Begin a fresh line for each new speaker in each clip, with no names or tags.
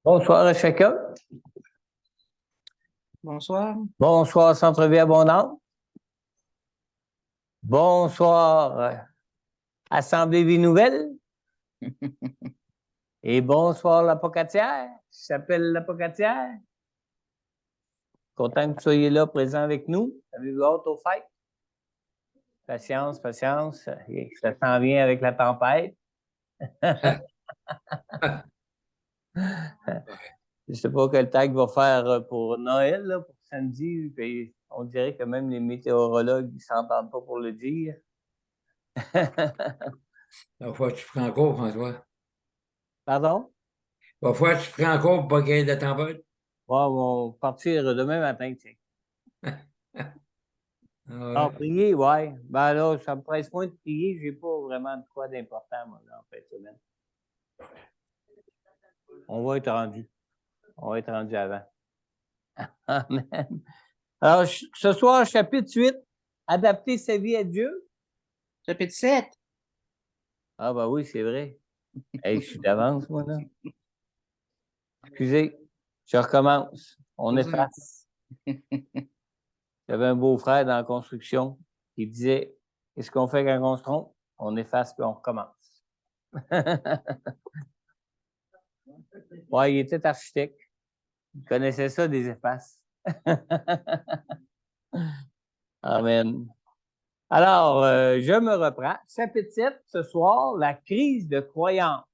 Bonsoir à chacun.
Bonsoir.
Bonsoir, Centre-Vie Abondante. Bonsoir, Assemblée Vie Nouvelle. Et bonsoir, l'Apocatière. Je s'appelle l'Apocatière. Content que vous soyez là, présent avec nous. Avez-vous hâte aux fêtes? Patience, patience. Ça s'en vient avec la tempête. Je ne sais pas quel temps il va faire pour Noël, là, pour samedi. Puis on dirait que même les météorologues ne s'entendent pas pour le dire.
La fois que tu prends cours, François.
Pardon?
La fois que tu prends cours pour pas qu'il y ait de tempête.
On va partir demain matin, tiens. Ah,
Ouais.
prier, ouais. Ben là, ça me presse moins de prier. J'ai pas vraiment de quoi d'important, moi, là, en fin de semaine. On va être rendu. On va être rendu avant. Amen. Alors, ce soir, chapitre 8, adapter sa vie à Dieu.
Chapitre 7.
Ah, ben oui, c'est vrai. Hey, je suis d'avance, moi, là. Excusez, je recommence. On efface. J'avais un beau-frère dans la construction qui disait, qu'est-ce qu'on fait quand on se trompe? On efface puis on recommence. Ouais, il était architecte. Il connaissait ça des effaces. Amen. Alors, je me reprends. Chapitre 7, ce soir, la crise de croyance.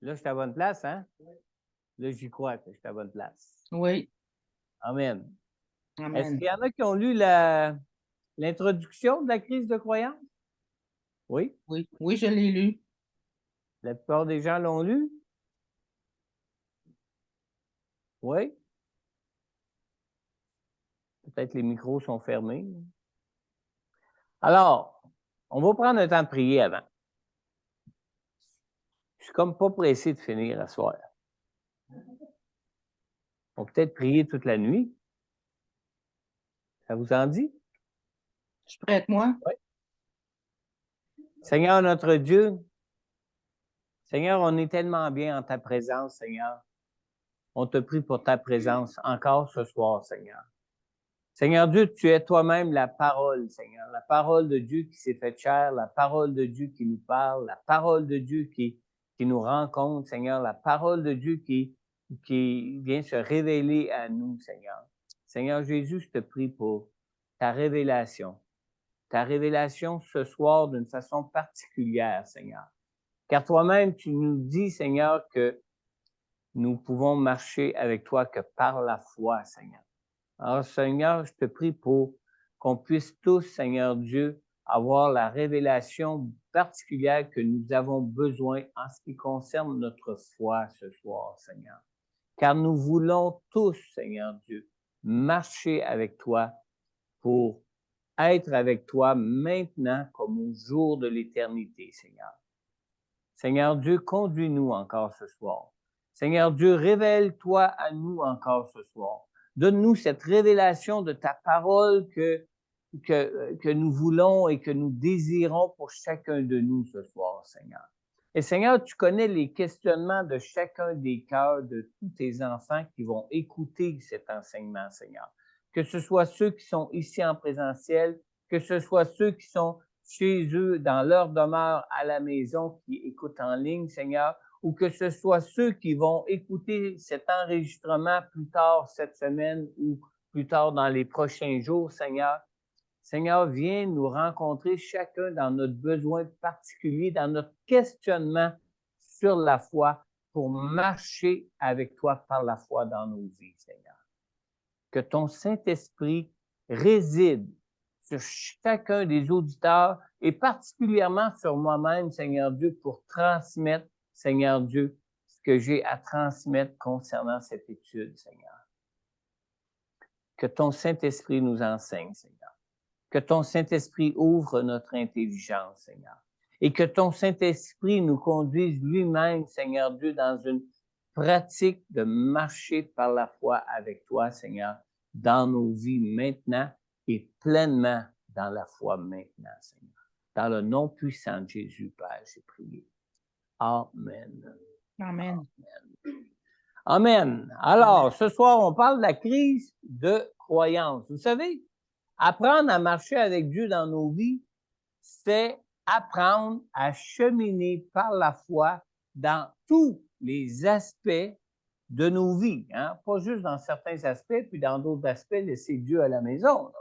Là, je suis à bonne place, hein? Là, j'y crois que je suis à bonne place.
Oui.
Amen.
Amen.
Est-ce qu'il y en a qui ont lu l'introduction de la crise de croyance? Oui?
Oui, oui, je l'ai lu.
La plupart des gens l'ont lu? Oui? Peut-être les micros sont fermés. Alors, on va prendre le temps de prier avant. Je suis comme pas pressé de finir à soir. On peut peut-être prier toute la nuit. Ça vous en dit?
Je suis prête, moi?
Oui. Seigneur notre Dieu, Seigneur, on est tellement bien en ta présence, Seigneur. On te prie pour ta présence encore ce soir, Seigneur. Seigneur Dieu, tu es toi-même la parole, Seigneur. La parole de Dieu qui s'est faite chair, la parole de Dieu qui nous parle, la parole de Dieu qui nous rencontre, Seigneur. La parole de Dieu qui vient se révéler à nous, Seigneur. Seigneur Jésus, je te prie pour ta révélation. Ta révélation ce soir d'une façon particulière, Seigneur. Car toi-même, tu nous dis, Seigneur, que nous pouvons marcher avec toi que par la foi, Seigneur. Alors, Seigneur, je te prie pour qu'on puisse tous, Seigneur Dieu, avoir la révélation particulière que nous avons besoin en ce qui concerne notre foi ce soir, Seigneur. Car nous voulons tous, Seigneur Dieu, marcher avec toi pour être avec toi maintenant comme au jour de l'éternité, Seigneur. Seigneur Dieu, conduis-nous encore ce soir. Seigneur Dieu, révèle-toi à nous encore ce soir. Donne-nous cette révélation de ta parole que nous voulons et que nous désirons pour chacun de nous ce soir, Seigneur. Et Seigneur, tu connais les questionnements de chacun des cœurs de tous tes enfants qui vont écouter cet enseignement, Seigneur. Que ce soit ceux qui sont ici en présentiel, que ce soit ceux qui sont chez eux, dans leur demeure à la maison, qui écoutent en ligne, Seigneur, ou que ce soit ceux qui vont écouter cet enregistrement plus tard cette semaine ou plus tard dans les prochains jours, Seigneur. Seigneur, viens nous rencontrer chacun dans notre besoin particulier, dans notre questionnement sur la foi pour marcher avec toi par la foi dans nos vies, Seigneur. Que ton Saint-Esprit réside sur chacun des auditeurs et particulièrement sur moi-même, Seigneur Dieu, pour transmettre, Seigneur Dieu, ce que j'ai à transmettre concernant cette étude, Seigneur. Que ton Saint-Esprit nous enseigne, Seigneur. Que ton Saint-Esprit ouvre notre intelligence, Seigneur. Et que ton Saint-Esprit nous conduise lui-même, Seigneur Dieu, dans une pratique de marcher par la foi avec toi, Seigneur, dans nos vies maintenant et pleinement dans la foi maintenant, Seigneur. Dans le nom puissant de Jésus, Père, j'ai prié. Amen.
Amen.
Amen. Alors, ce soir, on parle de la crise de croyance. Vous savez, apprendre à marcher avec Dieu dans nos vies, c'est apprendre à cheminer par la foi dans tous les aspects de nos vies. Hein? Pas juste dans certains aspects, puis dans d'autres aspects, laisser Dieu à la maison. Là.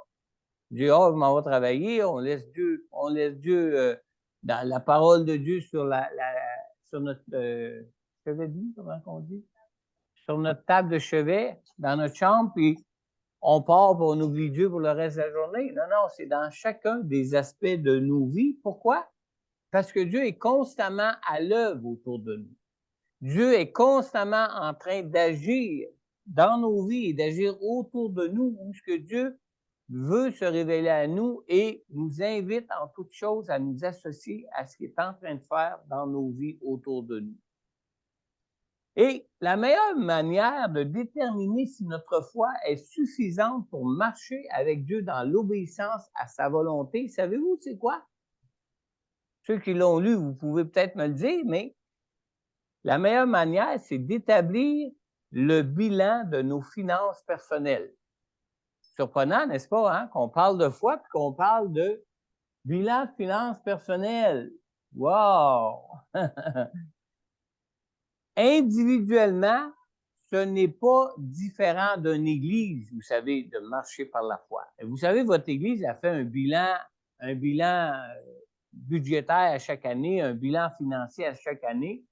Dieu, oh, je m'en vais travailler, on laisse Dieu dans la parole de Dieu sur notre chevet de lit, comment on dit? Sur notre table de chevet, dans notre chambre, puis on part et on oublie Dieu pour le reste de la journée. Non, non, c'est dans chacun des aspects de nos vies. Pourquoi? Parce que Dieu est constamment à l'œuvre autour de nous. Dieu est constamment en train d'agir dans nos vies et d'agir autour de nous, où ce que Dieu veut se révéler à nous et nous invite en toute chose à nous associer à ce qu'il est en train de faire dans nos vies autour de nous. Et la meilleure manière de déterminer si notre foi est suffisante pour marcher avec Dieu dans l'obéissance à sa volonté, savez-vous c'est quoi? Ceux qui l'ont lu, vous pouvez peut-être me le dire, mais la meilleure manière, c'est d'établir le bilan de nos finances personnelles. Surprenant, n'est-ce pas, hein? Qu'on parle de foi et qu'on parle de bilan de finances personnelles. Wow! Individuellement, ce n'est pas différent d'une église, vous savez, de marcher par la foi. Et vous savez, votre église a fait un bilan budgétaire à chaque année, un bilan financier à chaque année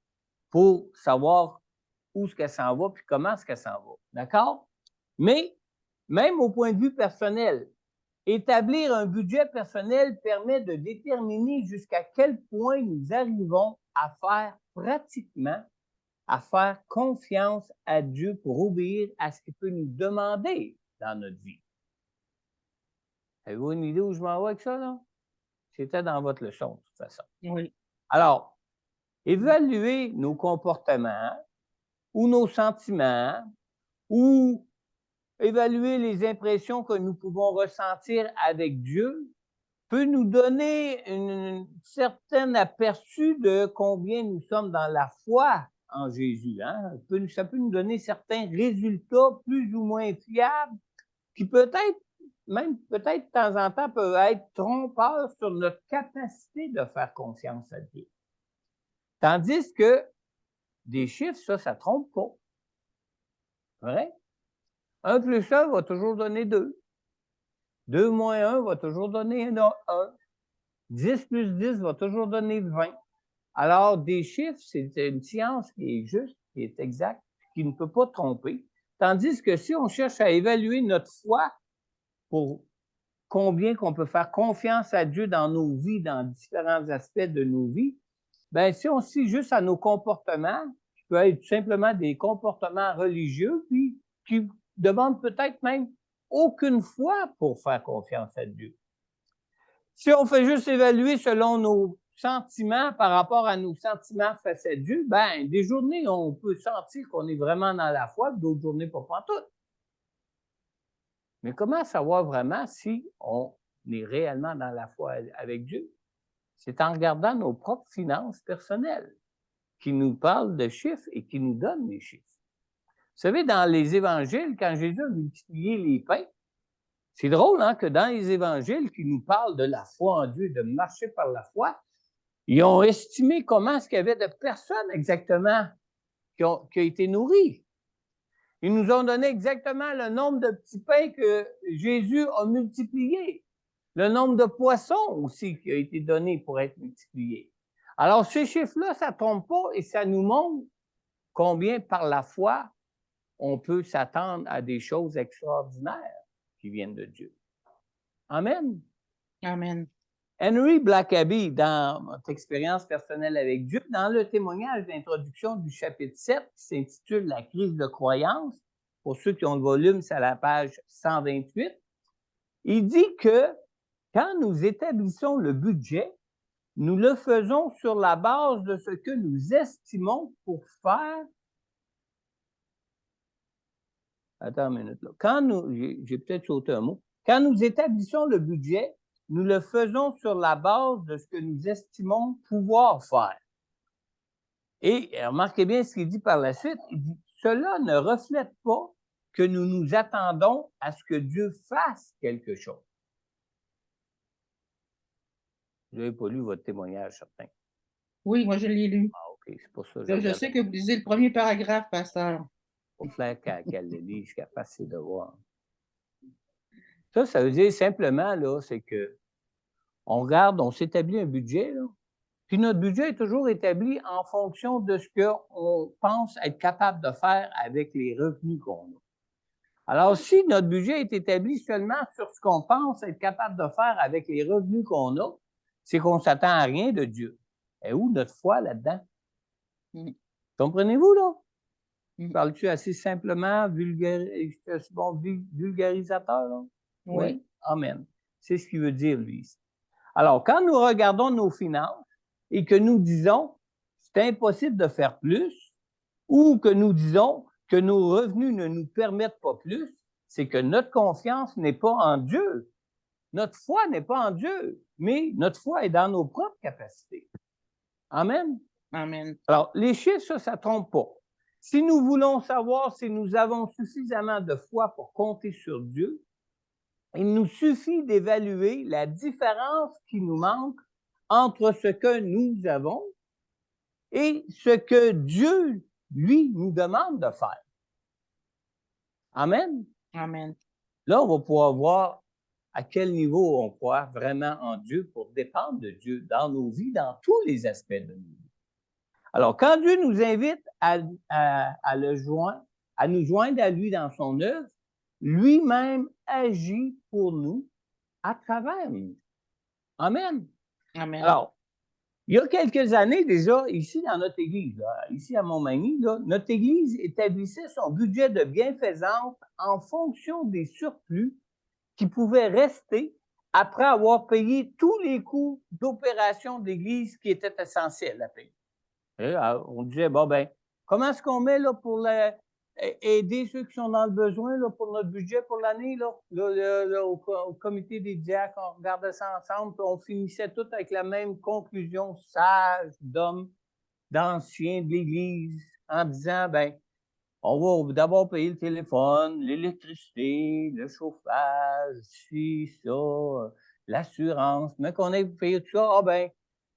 pour savoir où est-ce qu'elle s'en va puis comment est-ce qu'elle s'en va. D'accord? Mais même au point de vue personnel, établir un budget personnel permet de déterminer jusqu'à quel point nous arrivons à faire confiance à Dieu pour obéir à ce qu'il peut nous demander dans notre vie. Avez-vous une idée où je m'en vais avec ça, là? C'était dans votre leçon, de toute façon.
Oui.
Alors, évaluer nos comportements ou nos sentiments ou évaluer les impressions que nous pouvons ressentir avec Dieu peut nous donner un certain aperçu de combien nous sommes dans la foi en Jésus. Hein? Ça peut nous donner certains résultats plus ou moins fiables qui peut-être de temps en temps peuvent être trompeurs sur notre capacité de faire confiance à Dieu. Tandis que des chiffres, ça ne trompe pas. Vrai? 1 plus 1 va toujours donner 2. 2 moins 1 va toujours donner 1. 10 plus 10 va toujours donner 20. Alors, des chiffres, c'est une science qui est juste, qui est exacte, qui ne peut pas tromper. Tandis que si on cherche à évaluer notre foi pour combien qu'on peut faire confiance à Dieu dans nos vies, dans différents aspects de nos vies, bien, si on se fie juste à nos comportements, qui peuvent être tout simplement des comportements religieux, puis qui demandent peut-être même aucune foi pour faire confiance à Dieu. Si on fait juste évaluer selon nos sentiments par rapport à nos sentiments face à Dieu, bien, des journées, on peut sentir qu'on est vraiment dans la foi, d'autres journées, pas pantoute. Mais comment savoir vraiment si on est réellement dans la foi avec Dieu? C'est en regardant nos propres finances personnelles qui nous parlent de chiffres et qui nous donnent les chiffres. Vous savez, dans les évangiles, quand Jésus a multiplié les pains, c'est drôle hein, que dans les évangiles qui nous parlent de la foi en Dieu, de marcher par la foi, ils ont estimé comment est-ce qu'il y avait de personnes exactement qui ont été nourries. Ils nous ont donné exactement le nombre de petits pains que Jésus a multipliés. Le nombre de poissons aussi qui a été donné pour être multiplié. Alors, ces chiffres-là, ça ne trompe pas et ça nous montre combien, par la foi, on peut s'attendre à des choses extraordinaires qui viennent de Dieu. Amen.
Amen.
Henry Blackaby, dans notre expérience personnelle avec Dieu, dans le témoignage d'introduction du chapitre 7, qui s'intitule « La crise de croyance », pour ceux qui ont le volume, c'est à la page 128, il dit que quand nous établissons le budget, nous le faisons sur la base de ce que nous estimons pour faire. Attends une minute là. J'ai peut-être sauté un mot. Quand nous établissons le budget, nous le faisons sur la base de ce que nous estimons pouvoir faire. Et remarquez bien ce qu'il dit par la suite. Il dit, cela ne reflète pas que nous nous attendons à ce que Dieu fasse quelque chose. Vous n'avez pas lu votre témoignage, certain.
Oui, moi, je l'ai lu.
Ah, OK, c'est pour ça que
Je sais que vous lisez le premier paragraphe, pasteur.
Pour faire qu'elle le lise, qu'elle fasse ses devoirs. Ça veut dire simplement, là, c'est que on regarde, on s'établit un budget, là, puis notre budget est toujours établi en fonction de ce qu'on pense être capable de faire avec les revenus qu'on a. Alors, si notre budget est établi seulement sur ce qu'on pense être capable de faire avec les revenus qu'on a, c'est qu'on ne s'attend à rien de Dieu. Et où notre foi là-dedans? Comprenez-vous, là? Parles-tu assez simplement, vulgarisateur, là?
Oui.
Amen. C'est ce qu'il veut dire, lui. Alors, quand nous regardons nos finances et que nous disons c'est impossible de faire plus, ou que nous disons que nos revenus ne nous permettent pas plus, c'est que notre confiance n'est pas en Dieu. Notre foi n'est pas en Dieu, mais notre foi est dans nos propres capacités. Amen.
Amen.
Alors, les chiffres, ça ne trompe pas. Si nous voulons savoir si nous avons suffisamment de foi pour compter sur Dieu, il nous suffit d'évaluer la différence qui nous manque entre ce que nous avons et ce que Dieu, lui, nous demande de faire. Amen.
Amen.
Là, on va pouvoir voir à quel niveau on croit vraiment en Dieu pour dépendre de Dieu dans nos vies, dans tous les aspects de nos vies. Alors, quand Dieu nous invite à nous joindre à lui dans son œuvre, lui-même agit pour nous à travers nous. Amen.
Amen.
Alors, il y a quelques années déjà, ici dans notre Église, là, ici à Montmagny, là, notre Église établissait son budget de bienfaisance en fonction des surplus qui pouvaient rester après avoir payé tous les coûts d'opération d'Église qui étaient essentiels à payer. Et, on disait, bon, ben, comment est-ce qu'on met là, pour aider ceux qui sont dans le besoin là, pour notre budget pour l'année? Là, au comité des diacres, on regardait ça ensemble, puis on finissait tout avec la même conclusion sage d'hommes, d'anciens de l'Église, en disant, ben, on va d'abord payer le téléphone, l'électricité, le chauffage, ci, ça, l'assurance, mais qu'on ait payé tout ça, ah ben,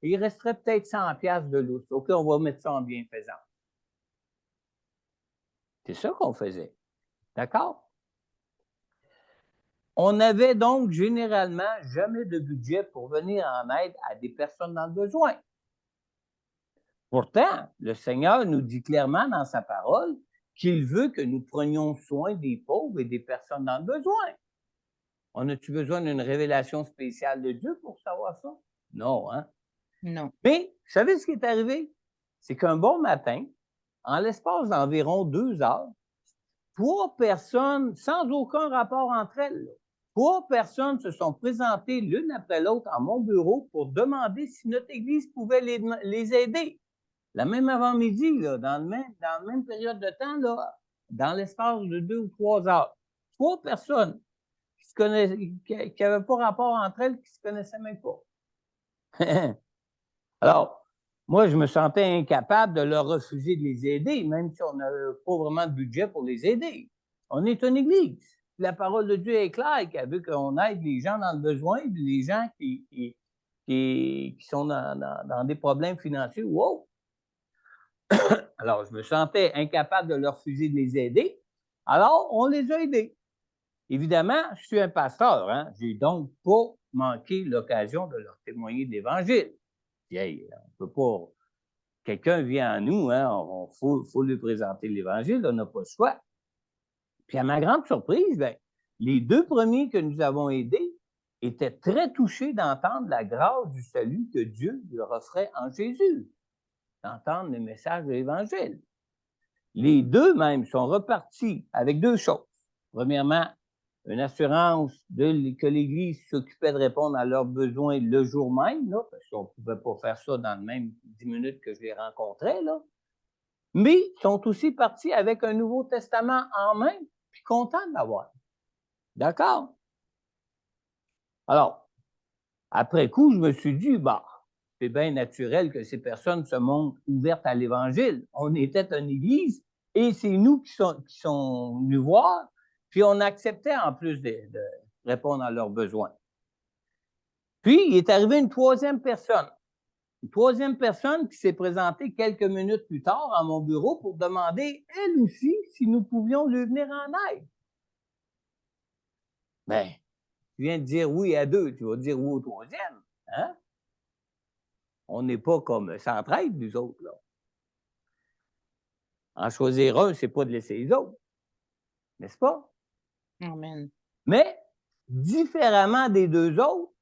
il resterait peut-être 100$ de lousse. OK, on va mettre ça en bienfaisance. C'est ça qu'on faisait. D'accord? On n'avait donc généralement jamais de budget pour venir en aide à des personnes dans le besoin. Pourtant, le Seigneur nous dit clairement dans sa parole qu'il veut que nous prenions soin des pauvres et des personnes dans le besoin. On a-tu besoin d'une révélation spéciale de Dieu pour savoir ça? Non, hein?
Non.
Mais, vous savez ce qui est arrivé? C'est qu'un bon matin, en l'espace d'environ 2 heures, 3 personnes, sans aucun rapport entre elles, 3 personnes se sont présentées l'une après l'autre à mon bureau pour demander si notre Église pouvait les aider. La même avant-midi, là, dans la même période de temps, là, dans l'espace de 2 ou 3 heures. 3 personnes qui n'avaient pas rapport entre elles, qui ne se connaissaient même pas. Alors, moi, je me sentais incapable de leur refuser de les aider, même si on n'a pas vraiment de budget pour les aider. On est une Église. La parole de Dieu est claire, qu'elle veut qu'on aide les gens dans le besoin, les gens qui sont dans des problèmes financiers ou autres. Alors, je me sentais incapable de leur refuser de les aider. Alors, on les a aidés. Évidemment, je suis un pasteur, hein? J'ai donc pas manqué l'occasion de leur témoigner de l'Évangile. Hey, on peut pas. Quelqu'un vient à nous, hein? Faut lui présenter l'Évangile, on n'a pas le choix. Puis à ma grande surprise, ben, les 2 premiers que nous avons aidés étaient très touchés d'entendre la grâce du salut que Dieu leur offrait en Jésus, d'entendre le message de l'Évangile. Les 2 même sont repartis avec 2 choses. Premièrement, une assurance que l'Église s'occupait de répondre à leurs besoins le jour même, là, parce qu'on ne pouvait pas faire ça dans le même 10 minutes que je les rencontrais, là. Mais ils sont aussi partis avec un Nouveau Testament en main, puis contents de l'avoir. D'accord? Alors, après coup, je me suis dit, bah, c'est bien naturel que ces personnes se montrent ouvertes à l'Évangile. On était une église et c'est nous qui sont venus voir, puis on acceptait en plus de répondre à leurs besoins. Puis, il est arrivé une troisième personne. Une troisième personne qui s'est présentée quelques minutes plus tard à mon bureau pour demander, elle aussi, si nous pouvions lui venir en aide. Bien, tu viens de dire oui à deux, tu vas dire oui au troisième. Hein? On n'est pas comme Centraide, nous autres, là. En choisir un, c'est pas de laisser les autres. N'est-ce pas?
Amen.
Mais, différemment des deux autres,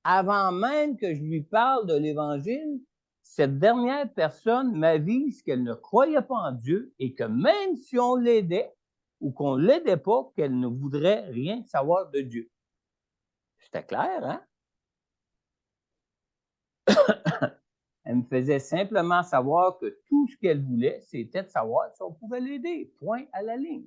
avant même que je lui parle de l'Évangile, cette dernière personne m'avise qu'elle ne croyait pas en Dieu et que même si on l'aidait ou qu'on ne l'aidait pas, qu'elle ne voudrait rien savoir de Dieu. C'était clair, hein? Elle me faisait simplement savoir que tout ce qu'elle voulait, c'était de savoir si on pouvait l'aider. Point à la ligne.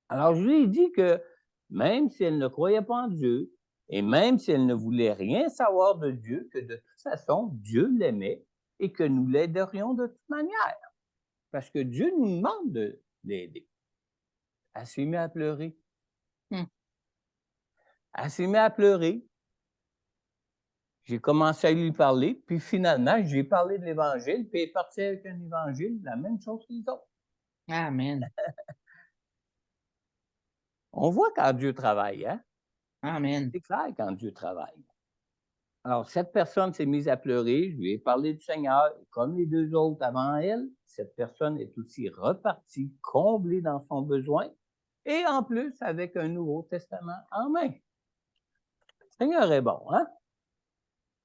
Alors, je lui ai dit que même si elle ne croyait pas en Dieu, et même si elle ne voulait rien savoir de Dieu, que de toute façon, Dieu l'aimait et que nous l'aiderions de toute manière. Parce que Dieu nous demande de l'aider. Elle s'est mise à pleurer. Elle s'est mise à pleurer. J'ai commencé à lui parler, puis finalement, j'ai parlé de l'Évangile, puis elle est partie avec un Évangile, la même chose que les autres.
Amen.
On voit quand Dieu travaille, hein?
Amen.
C'est clair quand Dieu travaille. Alors, cette personne s'est mise à pleurer, je lui ai parlé du Seigneur, et comme les deux autres avant elle, cette personne est aussi repartie, comblée dans son besoin, et en plus avec un Nouveau Testament en main. Le Seigneur est bon, hein?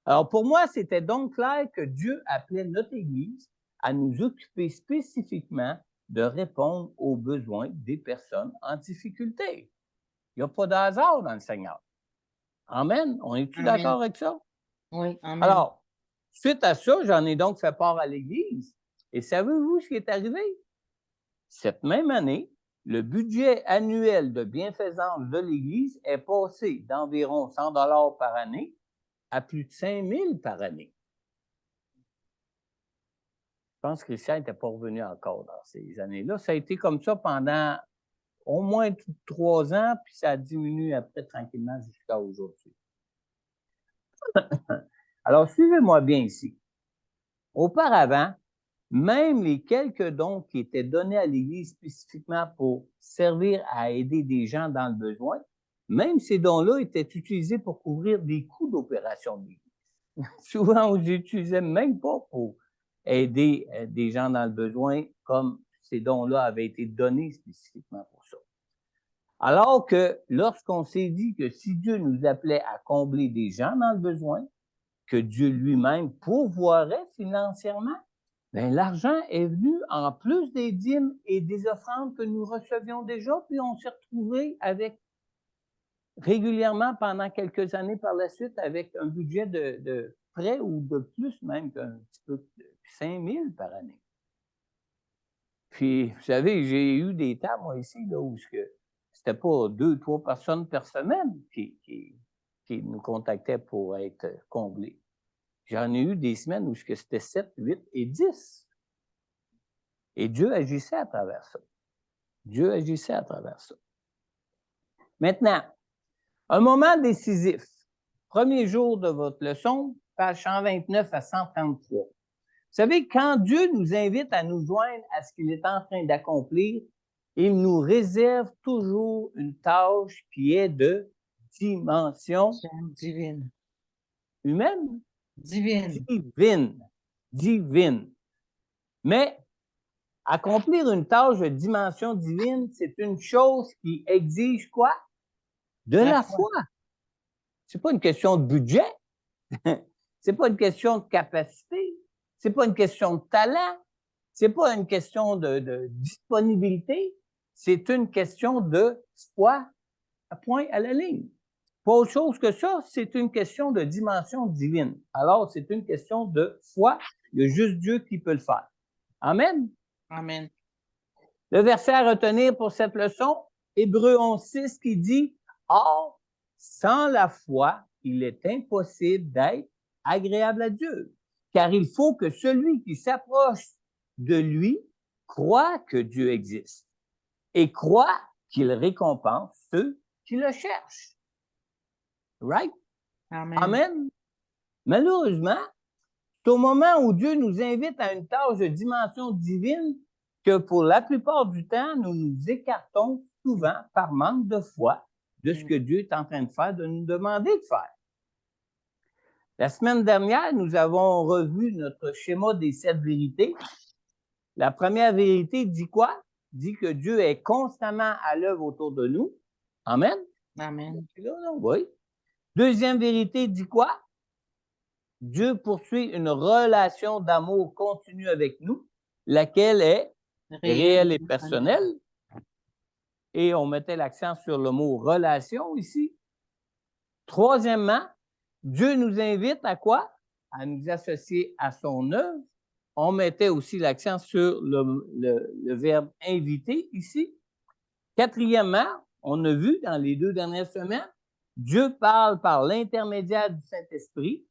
Alors, pour moi, c'était donc clair que Dieu appelait notre Église à nous occuper spécifiquement de répondre aux besoins des personnes en difficulté. Il n'y a pas de hasard dans le Seigneur. Amen. On est-tu d'accord avec ça?
Oui, amen.
Alors, suite à ça, j'en ai donc fait part à l'Église. Et savez-vous ce qui est arrivé? Cette même année, le budget annuel de bienfaisance de l'Église est passé d'environ 100 $ par année à plus de 5 000 par année. Je pense que Christian n'était pas revenu encore dans ces années-là. Ça a été comme ça pendant au moins 3 ans, puis ça a diminué après tranquillement jusqu'à aujourd'hui. Alors, suivez-moi bien ici. Auparavant, même les quelques dons qui étaient donnés à l'Église spécifiquement pour servir à aider des gens dans le besoin, même ces dons-là étaient utilisés pour couvrir des coûts d'opération de l'Église. Souvent, on ne les utilisait même pas pour aider des gens dans le besoin, comme ces dons-là avaient été donnés spécifiquement pour ça. Alors que lorsqu'on s'est dit que si Dieu nous appelait à combler des gens dans le besoin, que Dieu lui-même pourvoirait financièrement, bien, l'argent est venu en plus des dîmes et des offrandes que nous recevions déjà, puis on s'est retrouvé avec régulièrement pendant quelques années par la suite avec un budget de près ou de plus même qu'un petit peu de 5 000 par année. Puis, vous savez, j'ai eu des temps, moi, ici, là, où c'était pas 2, 3 personnes par semaine qui nous contactaient pour être comblés. J'en ai eu des semaines où c'était 7, 8 et 10. Et Dieu agissait à travers ça. Dieu agissait à travers ça. Maintenant, un moment décisif. Premier jour de votre leçon, page 129 à 133. Vous savez, quand Dieu nous invite à nous joindre à ce qu'il est en train d'accomplir, il nous réserve toujours une tâche qui est de dimension
Divine.
humaine?
Divine.
Divine. Mais accomplir une tâche de dimension divine, c'est une chose qui exige quoi? De la foi. C'est pas une question de budget. C'est pas une question de capacité. C'est pas une question de talent. C'est pas une question de disponibilité. C'est une question de foi à point à la ligne. Pas autre chose que ça, c'est une question de dimension divine. Alors, c'est une question de foi. Il y a juste Dieu qui peut le faire. Amen.
Amen.
Le verset à retenir pour cette leçon, Hébreux 11:6 qui dit « Or, sans la foi, il est impossible d'être agréable à Dieu, car il faut que celui qui s'approche de lui croit que Dieu existe et croit qu'il récompense ceux qui le cherchent. Right?
Amen.
Amen. Malheureusement, c'est au moment où Dieu nous invite à une tâche de dimension divine que pour la plupart du temps, nous nous écartons souvent par manque de foi de ce que Dieu est en train de faire, de nous demander de faire. La semaine dernière, nous avons revu notre schéma des 7 vérités. La première vérité dit quoi? Dit que Dieu est constamment à l'œuvre autour de nous. Amen.
Amen.
Oui. Deuxième vérité dit quoi? Dieu poursuit une relation d'amour continue avec nous, laquelle est réelle et personnelle. Et on mettait l'accent sur le mot relation ici. Troisièmement, Dieu nous invite à quoi? À nous associer à son œuvre. On mettait aussi l'accent sur le verbe inviter ici. Quatrièmement, on a vu dans les 2 dernières semaines, Dieu parle par l'intermédiaire du Saint-Esprit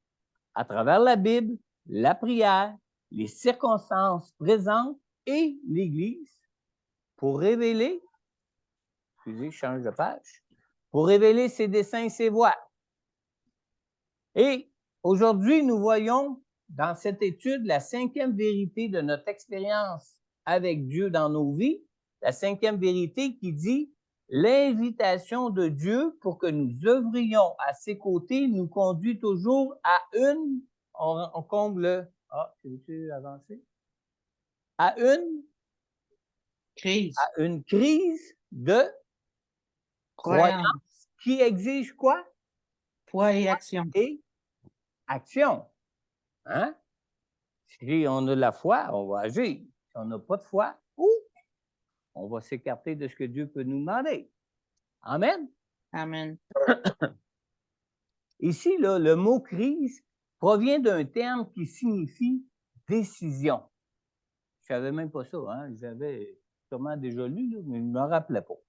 à travers la Bible, la prière, les circonstances présentes et l'Église pour révéler, excusez, je change de page, pour révéler ses desseins et ses voies. Et aujourd'hui, nous voyons dans cette étude la 5e vérité de notre expérience avec Dieu dans nos vies, la 5e vérité qui dit l'invitation de Dieu pour que nous œuvrions à ses côtés nous conduit toujours à on comble, tu veux-tu avancer? À une crise de croyance qui exige quoi?
Foi et action.
Et action. Hein? Si on a la foi, on va agir. Si on n'a pas de foi, on va s'écarter de ce que Dieu peut nous demander. Amen.
Amen.
Ici, là, le mot crise provient d'un terme qui signifie décision. Je ne savais même pas ça, hein? J'avais sûrement déjà lu, là, mais je ne me rappelais pas.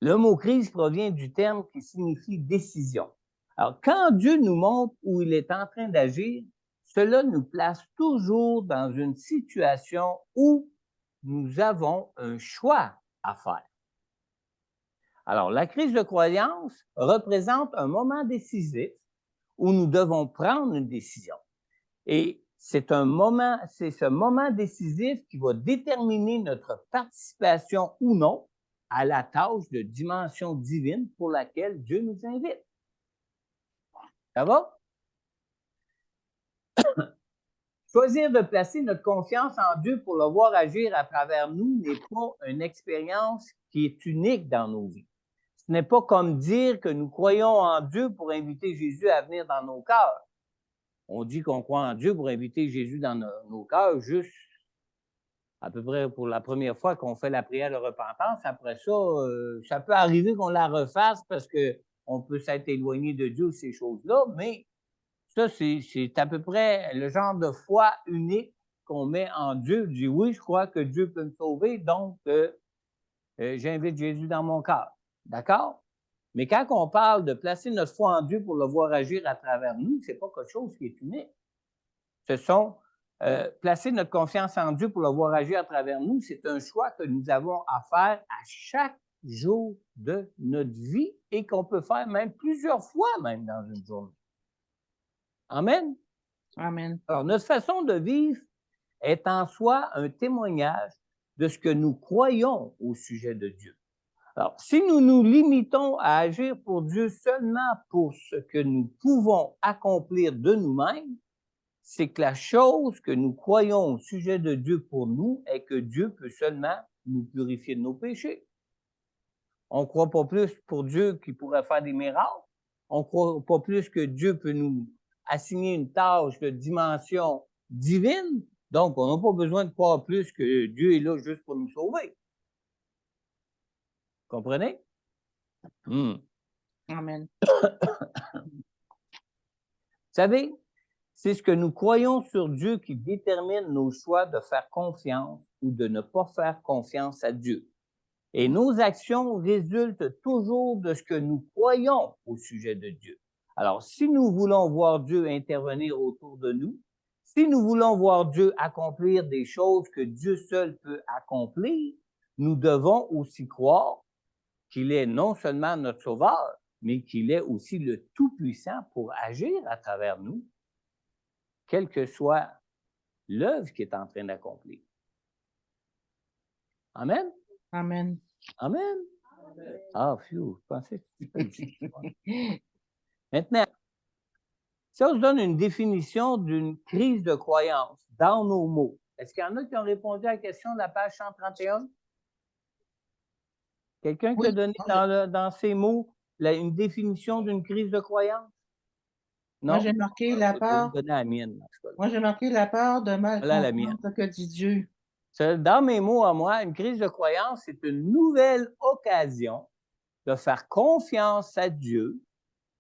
Le mot crise provient du terme qui signifie décision. Alors, quand Dieu nous montre où il est en train d'agir, cela nous place toujours dans une situation où nous avons un choix à faire. Alors, la crise de croyance représente un moment décisif où nous devons prendre une décision. Et c'est ce moment décisif qui va déterminer notre participation ou non à la tâche de dimension divine pour laquelle Dieu nous invite. Ça va? Choisir de placer notre confiance en Dieu pour le voir agir à travers nous n'est pas une expérience qui est unique dans nos vies. Ce n'est pas comme dire que nous croyons en Dieu pour inviter Jésus à venir dans nos cœurs. On dit qu'on croit en Dieu pour inviter Jésus dans nos cœurs juste à peu près pour la première fois qu'on fait la prière de repentance. Après ça, ça peut arriver qu'on la refasse parce qu'on peut s'être éloigné de Dieu, ces choses-là, mais ça, c'est à peu près le genre de foi unique qu'on met en Dieu. Je dis oui, je crois que Dieu peut me sauver, donc j'invite Jésus dans mon cœur. D'accord? Mais quand on parle de placer notre foi en Dieu pour le voir agir à travers nous, ce n'est pas quelque chose qui est unique. Ce sont placer notre confiance en Dieu pour le voir agir à travers nous, c'est un choix que nous avons à faire à chaque jour de notre vie et qu'on peut faire même plusieurs fois même dans une journée. Amen?
Amen.
Alors, notre façon de vivre est en soi un témoignage de ce que nous croyons au sujet de Dieu. Alors, si nous nous limitons à agir pour Dieu seulement pour ce que nous pouvons accomplir de nous-mêmes, c'est que la chose que nous croyons au sujet de Dieu pour nous est que Dieu peut seulement nous purifier de nos péchés. On ne croit pas plus pour Dieu qu'il pourrait faire des miracles. On ne croit pas plus que Dieu peut nous assigner une tâche de dimension divine. Donc, on n'a pas besoin de croire plus que Dieu est là juste pour nous sauver. Comprenez?
Amen.
Vous savez, c'est ce que nous croyons sur Dieu qui détermine nos choix de faire confiance ou de ne pas faire confiance à Dieu. Et nos actions résultent toujours de ce que nous croyons au sujet de Dieu. Alors, si nous voulons voir Dieu intervenir autour de nous, si nous voulons voir Dieu accomplir des choses que Dieu seul peut accomplir, nous devons aussi croire qu'il est non seulement notre Sauveur, mais qu'il est aussi le Tout-Puissant pour agir à travers nous, quelle que soit l'œuvre qu'il est en train d'accomplir. Amen?
Amen.
Amen? Ah, phew, je pensais que c'était difficile. Maintenant, si on se donne une définition d'une crise de croyance dans nos mots, est-ce qu'il y en a qui ont répondu à la question de la page 131? Quelqu'un qui a
Oui.
donné dans ses mots une définition d'une crise de croyance? Non?
Moi, j'ai marqué la
Je vais
peur.
vous donner la mienne. Dans ce cas-là.
Moi, j'ai marqué la peur de mal
Voilà la mienne.
comprendre ce que dit Dieu.
Dans mes mots à moi, une crise de croyance, c'est une nouvelle occasion de faire confiance à Dieu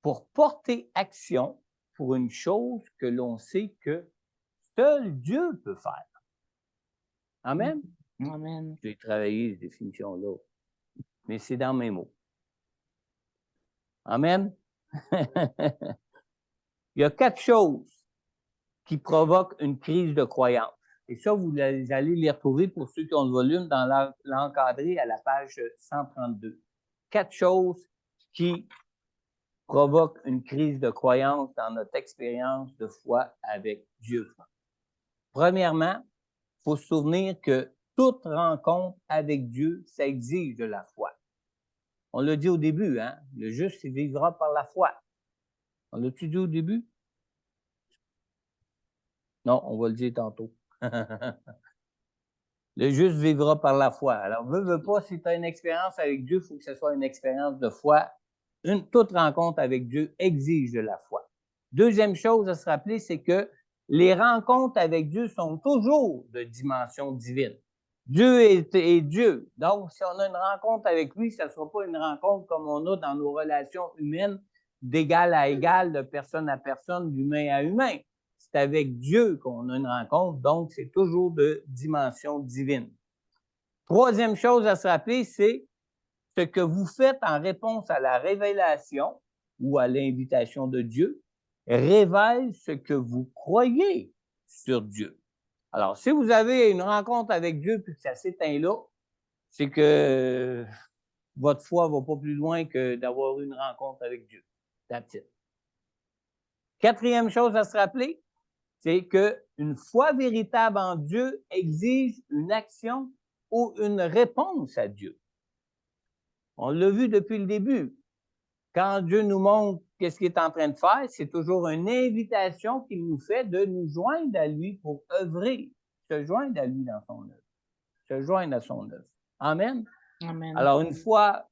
pour porter action pour une chose que l'on sait que seul Dieu peut faire. Amen?
Amen.
J'ai travaillé cette définition-là, mais c'est dans mes mots. Amen? Il y a 4 choses qui provoquent une crise de croyance. Et ça, vous allez les retrouver pour ceux qui ont le volume dans l'encadré à la page 132. 4 choses qui provoquent une crise de croyance dans notre expérience de foi avec Dieu. Premièrement, il faut se souvenir que toute rencontre avec Dieu, ça exige de la foi. On l'a dit au début, hein? Le juste, il vivra par la foi. On l'a-tu dit au début? Non, on va le dire tantôt. Le juste vivra par la foi. Alors, veux pas, si tu as une expérience avec Dieu, il faut que ce soit une expérience de foi. Toute rencontre avec Dieu exige de la foi. Deuxième chose à se rappeler, c'est que les rencontres avec Dieu sont toujours de dimension divine. Dieu est Dieu. Donc, si on a une rencontre avec lui, ça ne sera pas une rencontre comme on a dans nos relations humaines, d'égal à égal, de personne à personne, d'humain à humain. C'est avec Dieu qu'on a une rencontre, donc c'est toujours de dimension divine. Troisième chose à se rappeler, c'est ce que vous faites en réponse à la révélation ou à l'invitation de Dieu révèle ce que vous croyez sur Dieu. Alors, si vous avez une rencontre avec Dieu puis que ça s'éteint là, c'est que votre foi ne va pas plus loin que d'avoir une rencontre avec Dieu. That's it. Quatrième chose à se rappeler, c'est qu'une foi véritable en Dieu exige une action ou une réponse à Dieu. On l'a vu depuis le début. Quand Dieu nous montre qu'est-ce qu'il est en train de faire, c'est toujours une invitation qu'il nous fait de nous joindre à lui pour œuvrer, se joindre à lui dans son œuvre, se joindre à son œuvre. Amen.
Amen.
Alors, une foi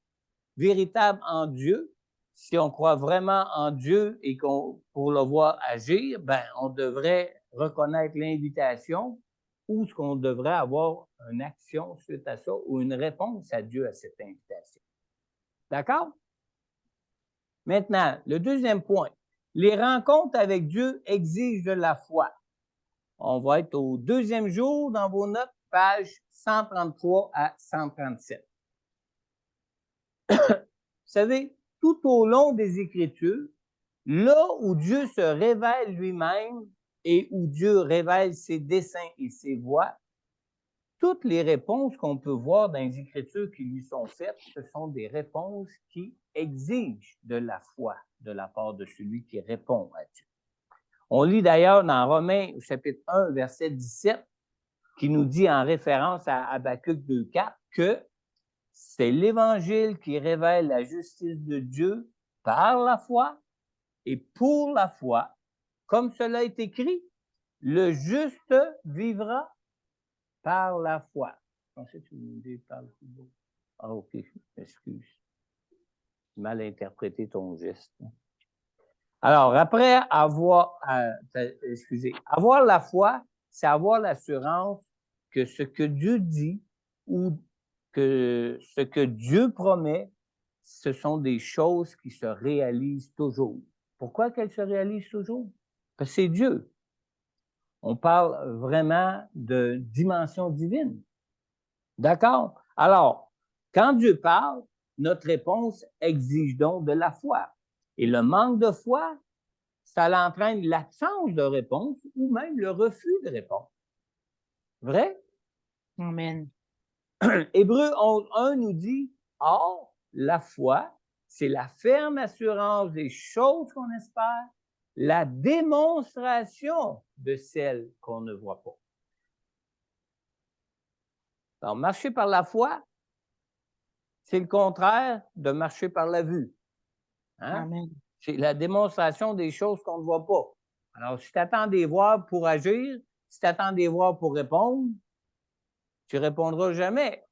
véritable en Dieu, si on croit vraiment en Dieu et qu'on pour le voir agir, ben, on devrait reconnaître l'invitation ou ce qu'on devrait avoir une action suite à ça ou une réponse à Dieu à cette invitation. D'accord? Maintenant, le deuxième point. Les rencontres avec Dieu exigent de la foi. On va être au deuxième jour dans vos notes, pages 133 à 137. Vous savez, tout au long des Écritures, là où Dieu se révèle lui-même et où Dieu révèle ses desseins et ses voies, toutes les réponses qu'on peut voir dans les Écritures qui lui sont faites, ce sont des réponses qui exigent de la foi de la part de celui qui répond à Dieu. On lit d'ailleurs dans Romains, au chapitre 1, verset 17, qui nous dit en référence à Habakkuk 2,4 que c'est l'Évangile qui révèle la justice de Dieu par la foi et pour la foi, comme cela est écrit, le juste vivra par la foi. Je pensais que tu me dis par le football. Ah, OK, excuse. J'ai mal interprété ton geste. Alors, après avoir, avoir la foi, c'est avoir l'assurance que ce que Dieu dit ou que ce que Dieu promet, ce sont des choses qui se réalisent toujours. Pourquoi qu'elles se réalisent toujours? Parce que c'est Dieu. On parle vraiment de dimension divine. D'accord? Alors, quand Dieu parle, notre réponse exige donc de la foi. Et le manque de foi, ça entraîne l'absence de réponse ou même le refus de réponse. Vrai?
Amen.
Hébreux 11.1 nous dit, « Or, la foi, c'est la ferme assurance des choses qu'on espère, la démonstration de celles qu'on ne voit pas. » Alors, marcher par la foi, c'est le contraire de marcher par la vue. Hein?
Amen.
C'est la démonstration des choses qu'on ne voit pas. Alors, si tu attends des voir pour agir, si tu attends des voir pour répondre, tu ne répondras jamais.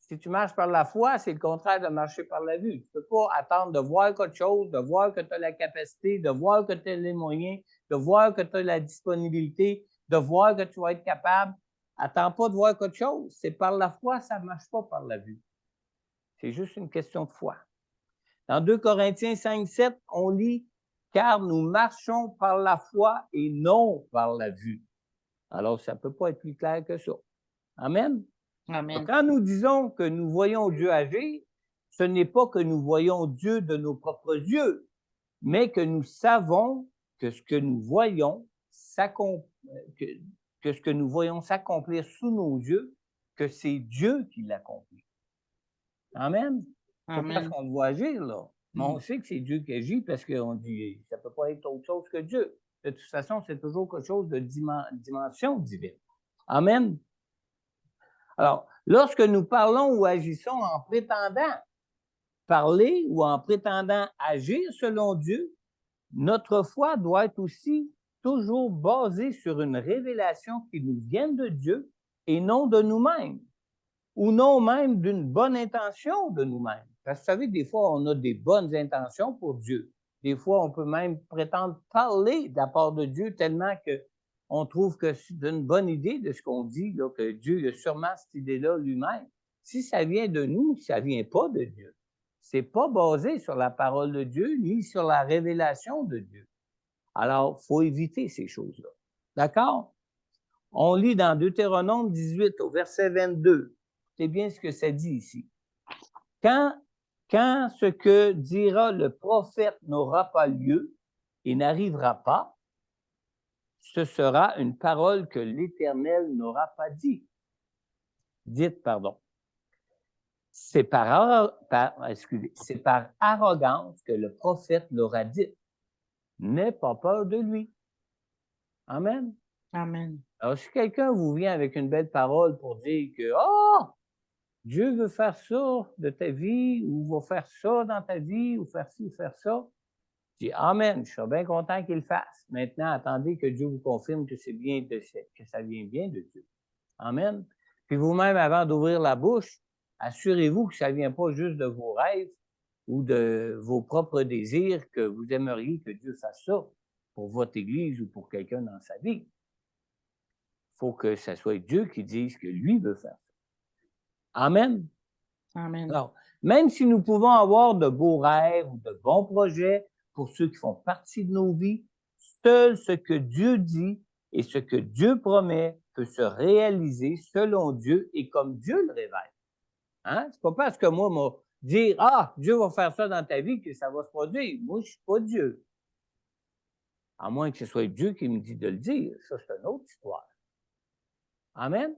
Si tu marches par la foi, c'est le contraire de marcher par la vue. Tu ne peux pas attendre de voir quelque chose, de voir que tu as la capacité, de voir que tu as les moyens, de voir que tu as la disponibilité, de voir que tu vas être capable. Attends pas de voir quelque chose. C'est par la foi, ça ne marche pas par la vue. C'est juste une question de foi. Dans 2 Corinthiens 5.7, on lit « Car nous marchons par la foi et non par la vue. » Alors, ça ne peut pas être plus clair que ça. Amen.
Amen.
Quand nous disons que nous voyons Dieu agir, ce n'est pas que nous voyons Dieu de nos propres yeux, mais que nous savons que ce que nous voyons s'accomplir sous nos yeux, que c'est Dieu qui l'accomplit. Amen. C'est pas parce
Amen.
qu'on le voit agir, là. Mais on sait que c'est Dieu qui agit parce qu'on dit ça ne peut pas être autre chose que Dieu. De toute façon, c'est toujours quelque chose de dimension divine. Amen. Alors, lorsque nous parlons ou agissons en prétendant parler ou en prétendant agir selon Dieu, notre foi doit être aussi toujours basée sur une révélation qui nous vient de Dieu et non de nous-mêmes, ou non même d'une bonne intention de nous-mêmes. Parce que vous savez, des fois, on a des bonnes intentions pour Dieu. Des fois, on peut même prétendre parler de la part de Dieu tellement qu'on trouve que c'est une bonne idée de ce qu'on dit, là, que Dieu a sûrement cette idée-là lui-même. Si ça vient de nous, ça ne vient pas de Dieu. Ce n'est pas basé sur la parole de Dieu ni sur la révélation de Dieu. Alors, il faut éviter ces choses-là. D'accord? On lit dans Deutéronome 18 au verset 22. C'est bien ce que ça dit ici. Quand ce que dira le prophète n'aura pas lieu et n'arrivera pas, ce sera une parole que l'Éternel n'aura pas dite. C'est par arrogance que le prophète l'aura dite. N'aie pas peur de lui. Amen.
Amen.
Alors, si quelqu'un vous vient avec une belle parole pour dire que, oh, Dieu veut faire ça de ta vie, ou va faire ça dans ta vie, ou faire ci, ou faire ça. Je dis Amen, je serais bien content qu'il le fasse. Maintenant, attendez que Dieu vous confirme que c'est bien que ça vient bien de Dieu. Amen. Puis vous-même, avant d'ouvrir la bouche, assurez-vous que ça ne vient pas juste de vos rêves ou de vos propres désirs que vous aimeriez que Dieu fasse ça pour votre Église ou pour quelqu'un dans sa vie. Il faut que ce soit Dieu qui dise que lui veut faire ça. Amen.
Amen.
Alors, même si nous pouvons avoir de beaux rêves ou de bons projets pour ceux qui font partie de nos vies, seul ce que Dieu dit et ce que Dieu promet peut se réaliser selon Dieu et comme Dieu le révèle. Hein? C'est pas parce que moi, dire « Ah, Dieu va faire ça dans ta vie que ça va se produire. » Moi, je ne suis pas Dieu. À moins que ce soit Dieu qui me dit de le dire. Ça, c'est une autre histoire. Amen.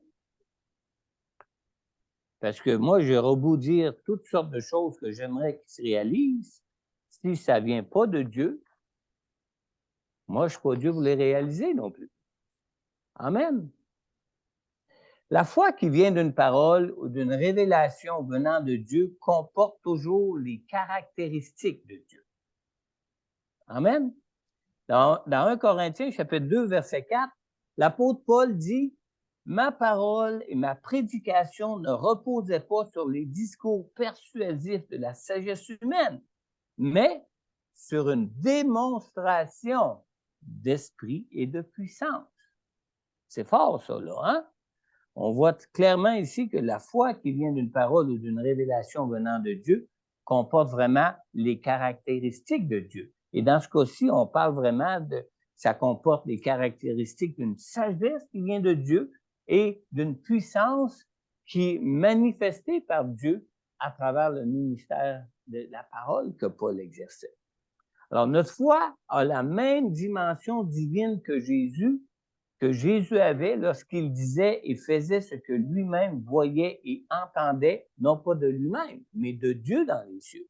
Parce que moi, j'aurais beau dire toutes sortes de choses que j'aimerais qu'ils se réalisent. Si ça ne vient pas de Dieu, moi, je ne suis pas Dieu pour les réaliser non plus. Amen. La foi qui vient d'une parole ou d'une révélation venant de Dieu comporte toujours les caractéristiques de Dieu. Amen. Dans 1 Corinthiens, chapitre 2, verset 4, l'apôtre Paul dit « Ma parole et ma prédication ne reposaient pas sur les discours persuasifs de la sagesse humaine, mais sur une démonstration d'esprit et de puissance. » C'est fort, ça, là, hein? On voit clairement ici que la foi qui vient d'une parole ou d'une révélation venant de Dieu comporte vraiment les caractéristiques de Dieu. Et dans ce cas-ci, on parle vraiment ça comporte les caractéristiques d'une sagesse qui vient de Dieu et d'une puissance qui est manifestée par Dieu à travers le ministère de la parole que Paul exerçait. Alors, notre foi a la même dimension divine que Jésus avait lorsqu'il disait et faisait ce que lui-même voyait et entendait, non pas de lui-même, mais de Dieu dans les cieux.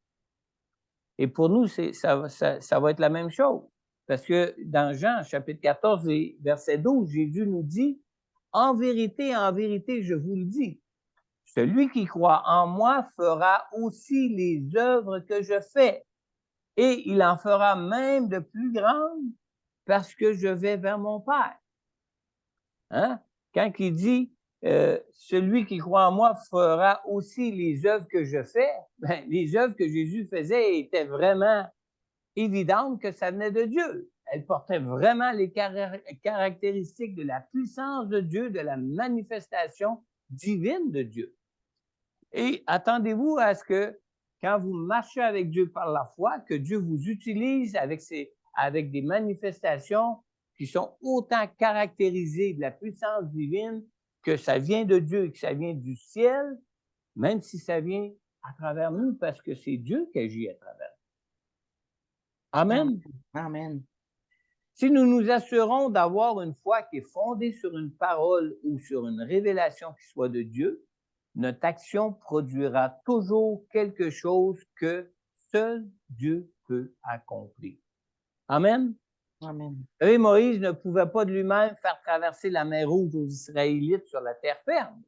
Et pour nous, ça va être la même chose. Parce que dans Jean, chapitre 14, verset 12, Jésus nous dit, « En vérité, je vous le dis, celui qui croit en moi fera aussi les œuvres que je fais, et il en fera même de plus grandes parce que je vais vers mon Père. » Hein? Quand il dit celui qui croit en moi fera aussi les œuvres que je fais, ben, les œuvres que Jésus faisait étaient vraiment évidentes que ça venait de Dieu. Elles portaient vraiment les caractéristiques de la puissance de Dieu, de la manifestation divine de Dieu. Et attendez-vous à ce que, quand vous marchez avec Dieu par la foi, que Dieu vous utilise avec des manifestations qui sont autant caractérisées de la puissance divine que ça vient de Dieu et que ça vient du ciel, même si ça vient à travers nous, parce que c'est Dieu qui agit à travers nous. Amen.
Amen.
Si nous nous assurons d'avoir une foi qui est fondée sur une parole ou sur une révélation qui soit de Dieu, notre action produira toujours quelque chose que seul Dieu peut accomplir. Amen.
Amen.
Vous savez, Moïse ne pouvait pas de lui-même faire traverser la mer Rouge aux Israélites sur la terre ferme.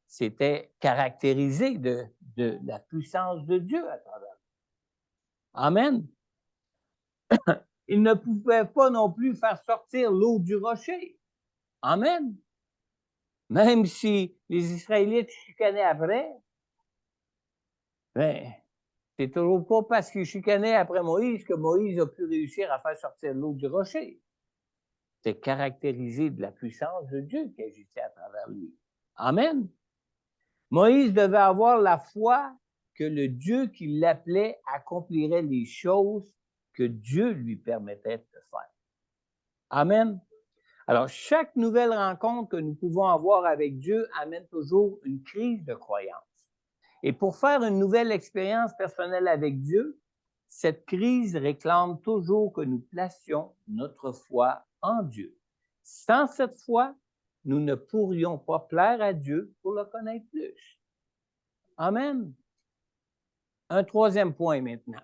C'était caractérisé de la puissance de Dieu à travers. Amen. Il ne pouvait pas non plus faire sortir l'eau du rocher. Amen. Même si les Israélites chicanaient après, ben, c'est toujours pas parce qu'ils chicanaient après Moïse que Moïse a pu réussir à faire sortir l'eau du rocher. C'est caractérisé de la puissance de Dieu qui agissait à travers lui. Amen. Moïse devait avoir la foi que le Dieu qui l'appelait accomplirait les choses que Dieu lui permettait de faire. Amen. Alors, chaque nouvelle rencontre que nous pouvons avoir avec Dieu amène toujours une crise de croyance. Et pour faire une nouvelle expérience personnelle avec Dieu, cette crise réclame toujours que nous placions notre foi en Dieu. Sans cette foi, nous ne pourrions pas plaire à Dieu pour le connaître plus. Amen. Un troisième point maintenant.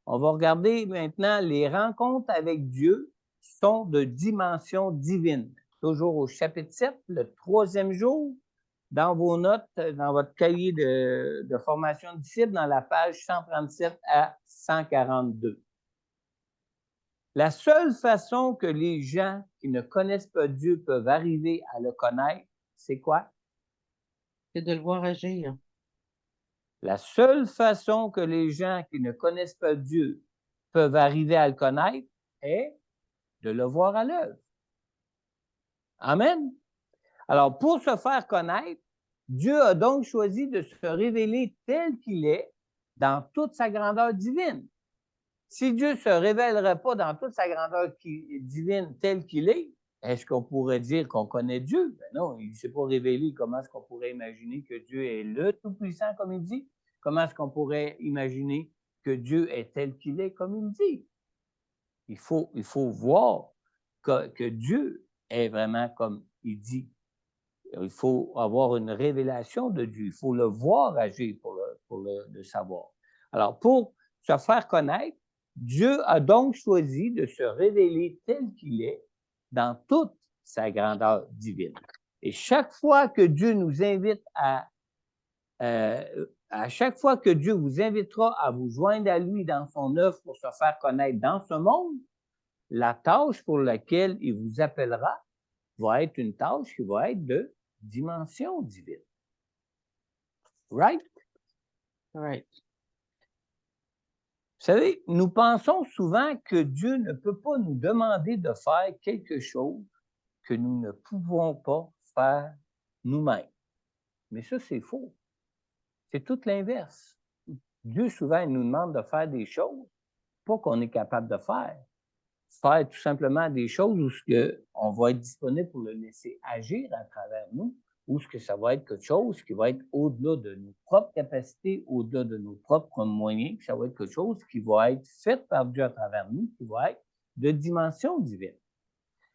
On va regarder maintenant les rencontres avec Dieu sont de dimension divine. Toujours au chapitre 7, le troisième jour, dans vos notes, dans votre cahier de formation de disciple, dans la page 137 à 142. La seule façon que les gens qui ne connaissent pas Dieu peuvent arriver à le connaître, c'est quoi?
C'est de le voir agir.
La seule façon que les gens qui ne connaissent pas Dieu peuvent arriver à le connaître est de le voir à l'œuvre. Amen. Alors, pour se faire connaître, Dieu a donc choisi de se révéler tel qu'il est dans toute sa grandeur divine. Si Dieu ne se révélerait pas dans toute sa grandeur divine tel qu'il est-ce qu'on pourrait dire qu'on connaît Dieu? Ben non, il ne s'est pas révélé. Comment est-ce qu'on pourrait imaginer que Dieu est le Tout-Puissant, comme il dit? Comment est-ce qu'on pourrait imaginer que Dieu est tel qu'il est, comme il dit? Il faut voir que Dieu est vraiment comme il dit. Il faut avoir une révélation de Dieu. Il faut le voir agir pour le savoir. Alors, pour se faire connaître, Dieu a donc choisi de se révéler tel qu'il est dans toute sa grandeur divine. Et chaque fois que Dieu nous invite à chaque fois que Dieu vous invitera à vous joindre à lui dans son œuvre pour se faire connaître dans ce monde, la tâche pour laquelle il vous appellera va être une tâche qui va être de dimension divine. Right?
Right.
Vous savez, nous pensons souvent que Dieu ne peut pas nous demander de faire quelque chose que nous ne pouvons pas faire nous-mêmes. Mais ça, c'est faux. C'est tout l'inverse. Dieu, souvent, il nous demande de faire des choses, pas qu'on est capable de faire. Faire tout simplement des choses où on va être disponible pour le laisser agir à travers nous, ou est-ce que ça va être quelque chose qui va être au-delà de nos propres capacités, au-delà de nos propres moyens, que ça va être quelque chose qui va être fait par Dieu à travers nous, qui va être de dimension divine.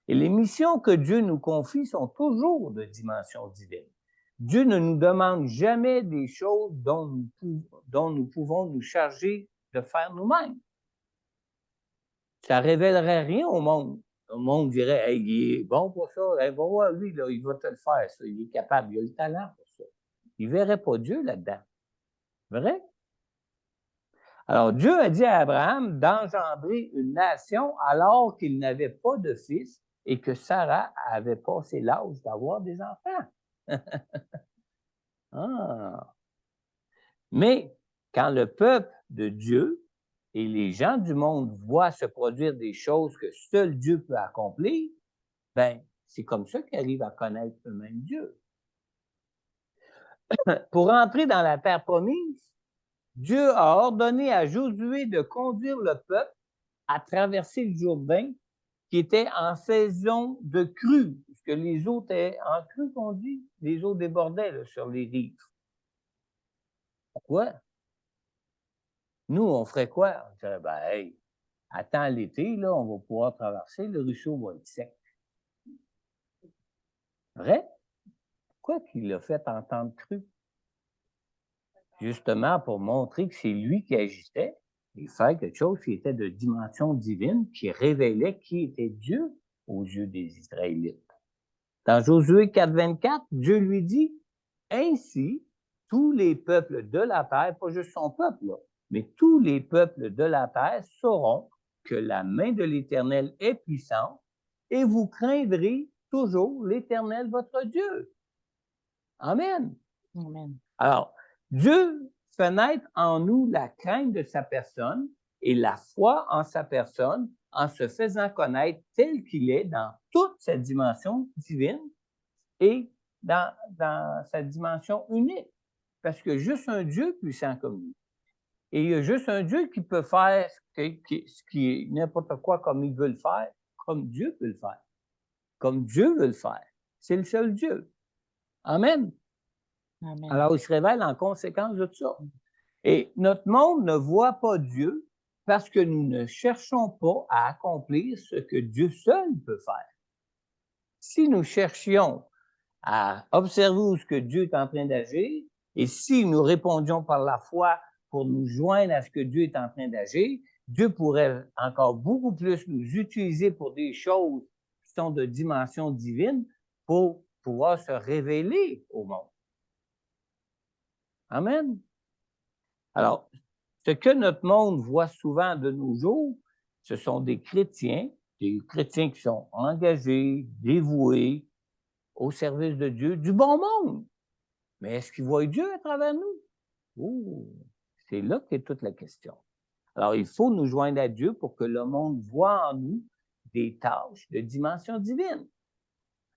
Et les missions que Dieu nous confie sont toujours de dimension divine. Dieu ne nous demande jamais des choses dont nous pouvons nous charger de faire nous-mêmes. Ça ne révélerait rien au monde. Le monde dirait, hey, il est bon pour ça, hey, va voir lui, là, il va te le faire, ça. Il est capable, il a le talent pour ça. Il ne verrait pas Dieu là-dedans. Vrai? Alors, Dieu a dit à Abraham d'engendrer une nation alors qu'il n'avait pas de fils et que Sarah avait passé l'âge d'avoir des enfants. Ah. Mais quand le peuple de Dieu et les gens du monde voient se produire des choses que seul Dieu peut accomplir, ben, c'est comme ça qu'ils arrivent à connaître eux-mêmes Dieu. Pour entrer dans la terre promise, Dieu a ordonné à Josué de conduire le peuple à traverser le Jourdain qui était en saison de crue, puisque les eaux étaient en crue, qu'on dit, les eaux débordaient là, sur les rives. Pourquoi? Nous, on ferait quoi? On dirait, ben, hey, attends l'été, là, on va pouvoir traverser, le ruisseau va être sec. Vrai? Pourquoi qu'il l'a fait en temps de crue? Justement pour montrer que c'est lui qui agissait et faire quelque chose qui était de dimension divine, qui révélait qui était Dieu aux yeux des Israélites. Dans Josué 4,24, Dieu lui dit, « Ainsi, tous les peuples de la terre, pas juste son peuple, là, mais tous les peuples de la terre sauront que la main de l'Éternel est puissante et vous craindrez toujours l'Éternel, votre Dieu. » Amen.
Amen.
Alors, Dieu fait naître en nous la crainte de sa personne et la foi en sa personne en se faisant connaître tel qu'il est dans toute sa dimension divine et dans sa dimension unique. Parce que juste un Dieu puissant comme lui. Et il y a juste un Dieu qui peut faire ce qui est n'importe quoi comme il veut le faire, comme Dieu peut le faire. Comme Dieu veut le faire. C'est le seul Dieu. Amen.
Amen.
Alors, il se révèle en conséquence de tout ça. Et notre monde ne voit pas Dieu parce que nous ne cherchons pas à accomplir ce que Dieu seul peut faire. Si nous cherchions à observer où ce que Dieu est en train d'agir, et si nous répondions par la foi pour nous joindre à ce que Dieu est en train d'agir, Dieu pourrait encore beaucoup plus nous utiliser pour des choses qui sont de dimension divine pour pouvoir se révéler au monde. Amen. Alors, ce que notre monde voit souvent de nos jours, ce sont des chrétiens qui sont engagés, dévoués au service de Dieu, du bon monde. Mais est-ce qu'ils voient Dieu à travers nous? Oh, c'est là qu'est toute la question. Alors, il faut nous joindre à Dieu pour que le monde voit en nous des tâches de dimension divine.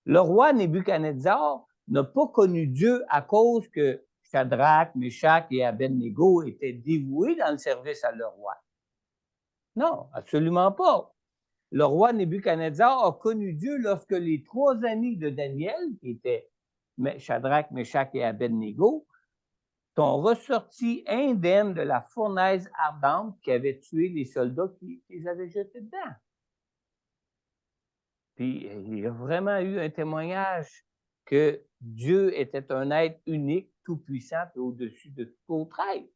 Le roi Nebuchadnezzar n'a pas connu Dieu à cause que Shadrach, Meshach et Abednego étaient dévoués dans le service à leur roi. Non, absolument pas. Le roi Nebuchadnezzar a connu Dieu lorsque les 3 amis de Daniel, qui étaient Shadrach, Meshach et Abednego, sont ressortis indemnes de la fournaise ardente qui avait tué les soldats qui les avaient jetés dedans. Puis il y a vraiment eu un témoignage que Dieu était un être unique, tout-puissant et au-dessus de tout autre être.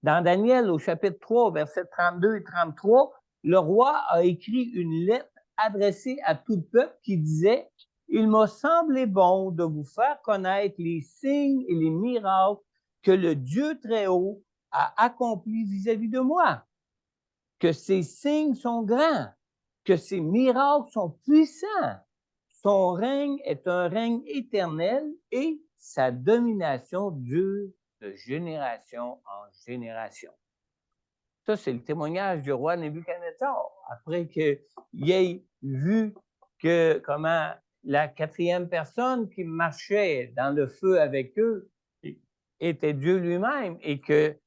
Dans Daniel, au chapitre 3, versets 32 et 33, le roi a écrit une lettre adressée à tout le peuple qui disait « Il m'a semblé bon de vous faire connaître les signes et les miracles que le Dieu Très-Haut a accomplis vis-à-vis de moi, que ces signes sont grands, que ces miracles sont puissants. Son règne est un règne éternel et sa domination dure de génération en génération. » Ça, c'est le témoignage du roi Nebuchadnezzar. Après qu'il ait vu que comment la 4e personne qui marchait dans le feu avec eux était Dieu lui-même et que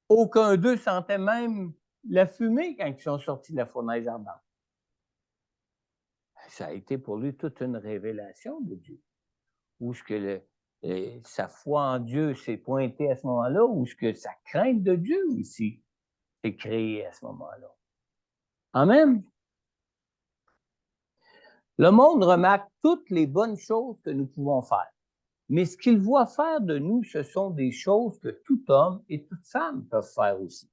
aucun d'eux sentait même la fumée quand ils sont sortis de la fournaise ardente. Ça a été pour lui toute une révélation de Dieu. où est-ce que sa foi en Dieu s'est pointée à ce moment-là, ou est-ce que sa crainte de Dieu aussi s'est créée à ce moment-là? Amen. Le monde remarque toutes les bonnes choses que nous pouvons faire. Mais ce qu'il voit faire de nous, ce sont des choses que tout homme et toute femme peuvent faire aussi.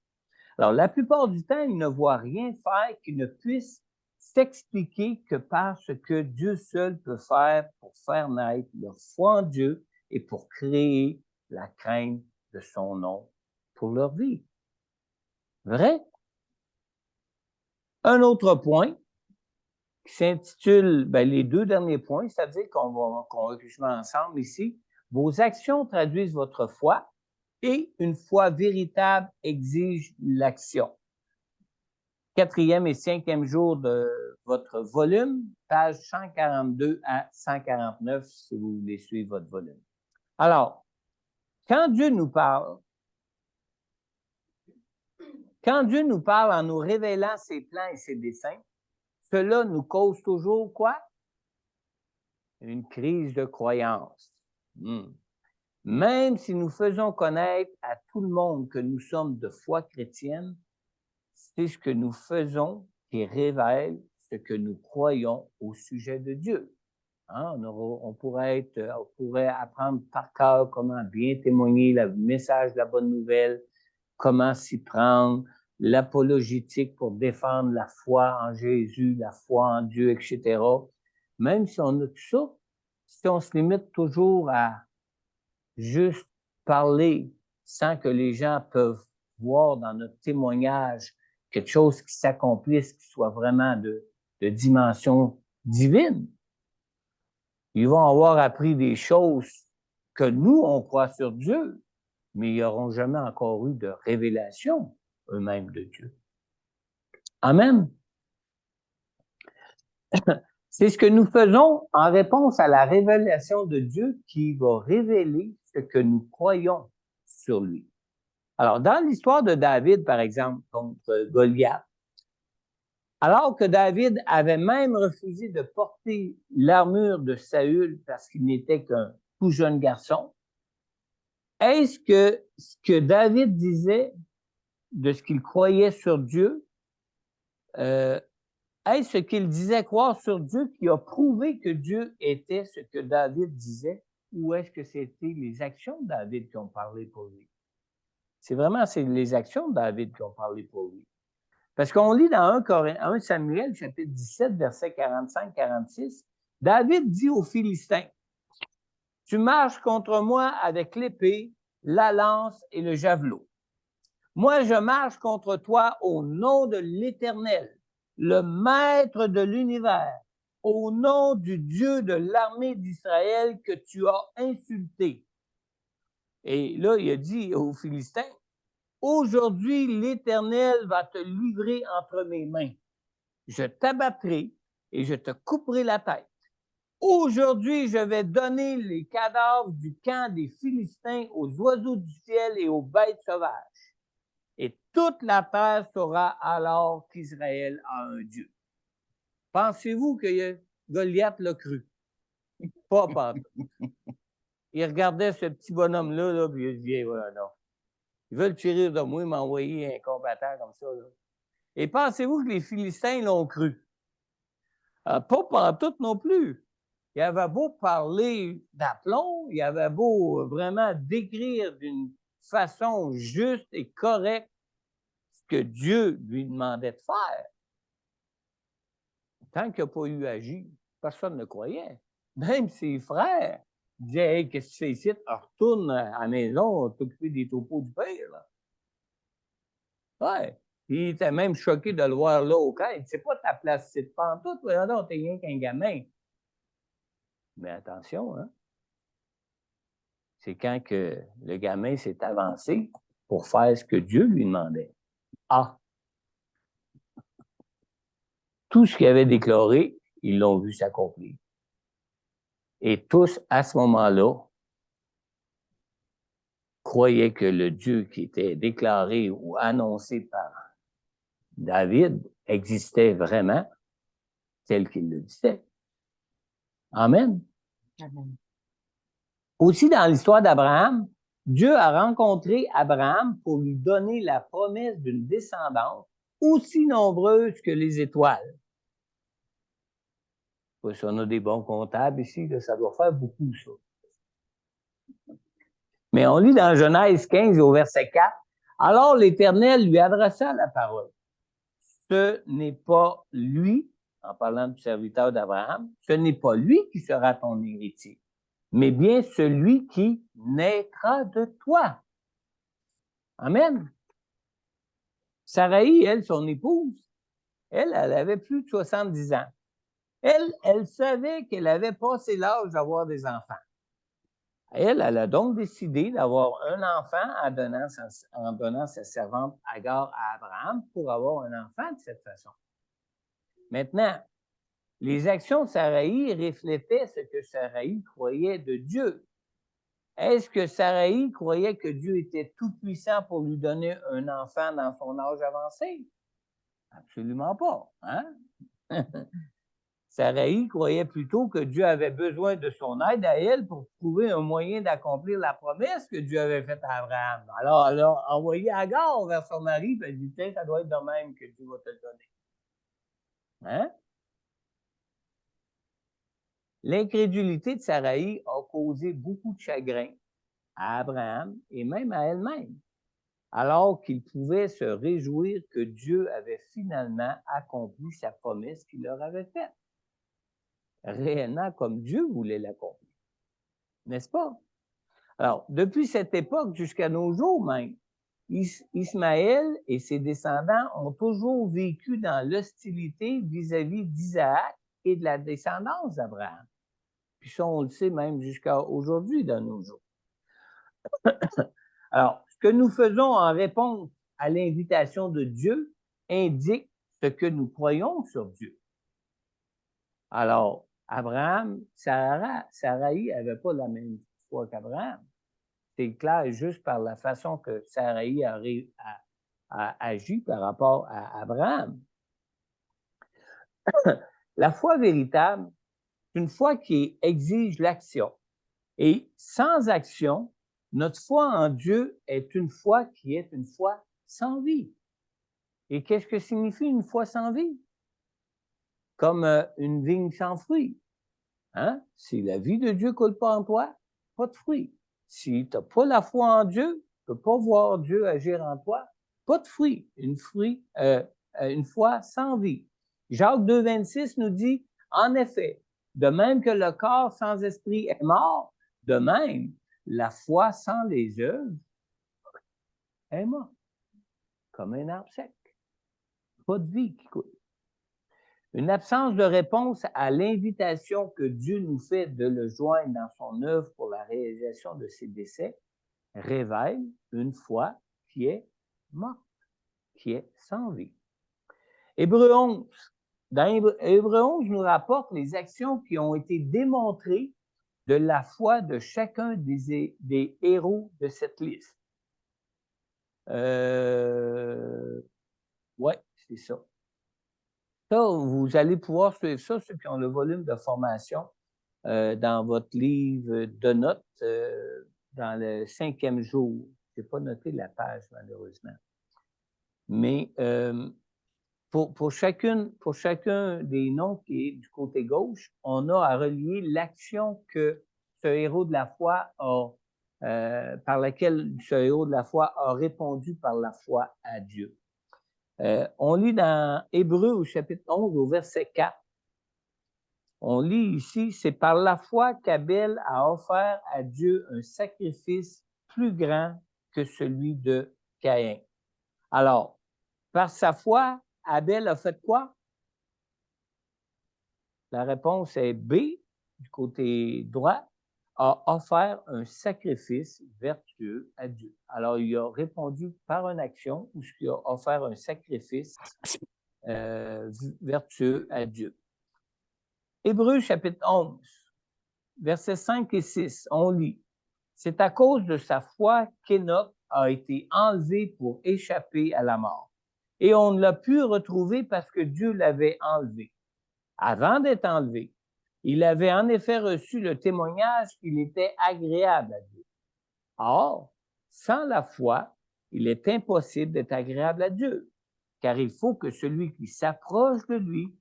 Alors, la plupart du temps, ils ne voient rien faire qui ne puisse s'expliquer que par ce que Dieu seul peut faire pour faire naître leur foi en Dieu et pour créer la crainte de son nom pour leur vie. Vrai? Un autre point qui s'intitule, les 2 derniers points, c'est-à-dire qu'on réfléchit ensemble ici. Vos actions traduisent votre foi et une foi véritable exige l'action. 4e et 5e jour de votre volume, page 142 à 149, si vous voulez suivre votre volume. Alors, quand Dieu nous parle en nous révélant ses plans et ses desseins, cela nous cause toujours quoi? Une crise de croyance. Même si nous faisons connaître à tout le monde que nous sommes de foi chrétienne, c'est ce que nous faisons qui révèle ce que nous croyons au sujet de Dieu. Hein? On pourrait apprendre par cœur comment bien témoigner le message de la bonne nouvelle, comment s'y prendre, l'apologétique pour défendre la foi en Jésus, la foi en Dieu, etc. Même si on a tout ça, si on se limite toujours à juste parler sans que les gens peuvent voir dans notre témoignage quelque chose qui s'accomplisse, qui soit vraiment de dimension divine. Ils vont avoir appris des choses que nous, on croit sur Dieu, mais ils n'auront jamais encore eu de révélation eux-mêmes de Dieu. Amen. C'est ce que nous faisons en réponse à la révélation de Dieu qui va révéler ce que nous croyons sur lui. Alors, dans l'histoire de David, par exemple, contre Goliath, alors que David avait même refusé de porter l'armure de Saül parce qu'il n'était qu'un tout jeune garçon, est-ce que ce que David disait de ce qu'il croyait sur Dieu, est-ce ce qu'il disait croire sur Dieu qui a prouvé que Dieu était ce que David disait, ou est-ce que c'était les actions de David qui ont parlé pour lui? C'est les actions de David qui ont parlé pour lui. Parce qu'on lit dans 1 Samuel, chapitre 17, versets 45-46, David dit aux Philistins, « Tu marches contre moi avec l'épée, la lance et le javelot. Moi, je marche contre toi au nom de l'Éternel, le Maître de l'univers, au nom du Dieu de l'armée d'Israël que tu as insulté. » Et là, il a dit aux Philistins, « Aujourd'hui, l'Éternel va te livrer entre mes mains. Je t'abattrai et je te couperai la tête. Aujourd'hui, je vais donner les cadavres du camp des Philistins aux oiseaux du ciel et aux bêtes sauvages. Et toute la terre saura alors qu'Israël a un Dieu. » Pensez-vous que Goliath l'a cru? Pas. Il regardait ce petit bonhomme-là, puis il a dit, voilà, non. Ils veulent tirer de moi, m'envoyer un combattant comme ça. Là. Et pensez-vous que les Philistins l'ont cru? Pas pantoute non plus. Il avait beau parler d'aplomb, il avait beau vraiment décrire d'une façon juste et correcte ce que Dieu lui demandait de faire. Tant qu'il n'a pas eu agi, personne ne croyait. Même ses frères disaient, « Hey, qu'est-ce que tu fais ici? Retourne à la maison, t'occuper des troupeaux du père. » Ouais. Il était même choqué de le voir là au camp. Il dit, « C'est pas ta place, c'est de pantoute, non, t'es rien qu'un gamin. » Mais attention, hein? C'est quand que le gamin s'est avancé pour faire ce que Dieu lui demandait. Ah! Tout ce qu'il avait déclaré, ils l'ont vu s'accomplir. Et tous, à ce moment-là, croyaient que le Dieu qui était déclaré ou annoncé par David existait vraiment tel qu'il le disait. Amen.
Amen.
Aussi, dans l'histoire d'Abraham, Dieu a rencontré Abraham pour lui donner la promesse d'une descendance aussi nombreuse que les étoiles. Si on a des bons comptables ici, là, ça doit faire beaucoup, ça. Mais on lit dans Genèse 15 au verset 4, « Alors l'Éternel lui adressa la parole. Ce n'est pas lui, en parlant du serviteur d'Abraham, ce n'est pas lui qui sera ton héritier, mais bien celui qui naîtra de toi. » Amen. Saraï, elle, son épouse, elle avait plus de 70 ans. Elle savait qu'elle avait passé l'âge d'avoir des enfants. Elle a donc décidé d'avoir un enfant en donnant sa servante Agar à Abraham pour avoir un enfant de cette façon. Maintenant, les actions de Saraï reflétaient ce que Saraï croyait de Dieu. Est-ce que Saraï croyait que Dieu était tout-puissant pour lui donner un enfant dans son âge avancé? Absolument pas. Hein? Saraï croyait plutôt que Dieu avait besoin de son aide à elle pour trouver un moyen d'accomplir la promesse que Dieu avait faite à Abraham. Alors, elle a envoyé Agar vers son mari, puis elle dit, tiens, ça doit être de même que Dieu va te le donner. Hein? L'incrédulité de Saraï a causé beaucoup de chagrin à Abraham et même à elle-même, alors qu'il pouvait se réjouir que Dieu avait finalement accompli sa promesse qu'il leur avait faite. Réellement comme Dieu voulait l'accomplir. N'est-ce pas? Alors, depuis cette époque jusqu'à nos jours même, Ismaël et ses descendants ont toujours vécu dans l'hostilité vis-à-vis d'Isaac et de la descendance d'Abraham. Puis ça, on le sait même jusqu'à aujourd'hui dans nos jours. Alors, ce que nous faisons en réponse à l'invitation de Dieu indique ce que nous croyons sur Dieu. Alors, Abraham, Saraï n'avait pas la même foi qu'Abraham. C'est clair juste par la façon que Saraï a agi par rapport à Abraham. La foi véritable, c'est une foi qui exige l'action. Et sans action, notre foi en Dieu est une foi qui est une foi sans vie. Et qu'est-ce que signifie une foi sans vie? Comme une vigne sans fruits. Hein? Si la vie de Dieu ne coule pas en toi, pas de fruits. Si tu n'as pas la foi en Dieu, tu ne peux pas voir Dieu agir en toi, pas de fruits. Une foi sans vie. Jacques 2, 26 nous dit, en effet, de même que le corps sans esprit est mort, de même, la foi sans les œuvres est morte, comme un arbre sec. Pas de vie qui coule. Une absence de réponse à l'invitation que Dieu nous fait de le joindre dans son œuvre pour la réalisation de ses desseins révèle une foi qui est morte, qui est sans vie. Hébreux 11. Dans Hébreux 11 nous rapporte les actions qui ont été démontrées de la foi de chacun des héros de cette liste. Ouais, c'est ça. Ça, vous allez pouvoir suivre ça, ceux qui ont le volume de formation, dans votre livre de notes, dans le 5e jour. Je n'ai pas noté la page, malheureusement. Mais pour chacun des noms qui est du côté gauche, on a à relier l'action que ce héros de la foi par laquelle ce héros de la foi a répondu par la foi à Dieu. On lit dans Hébreux au chapitre 11 au verset 4. On lit ici, c'est par la foi qu'Abel a offert à Dieu un sacrifice plus grand que celui de Caïn. Alors, par sa foi, Abel a fait quoi? La réponse est B, du côté droit, a offert un sacrifice vertueux à Dieu. Alors, il a répondu par une action où il a offert un sacrifice vertueux à Dieu. Hébreux chapitre 11, versets 5 et 6, on lit. C'est à cause de sa foi qu'Énoch a été enlevé pour échapper à la mort. Et on ne l'a pu retrouver parce que Dieu l'avait enlevé. Avant d'être enlevé, Il avait en effet reçu le témoignage qu'il était agréable à Dieu. Or, sans la foi, il est impossible d'être agréable à Dieu, car il faut que celui qui s'approche de lui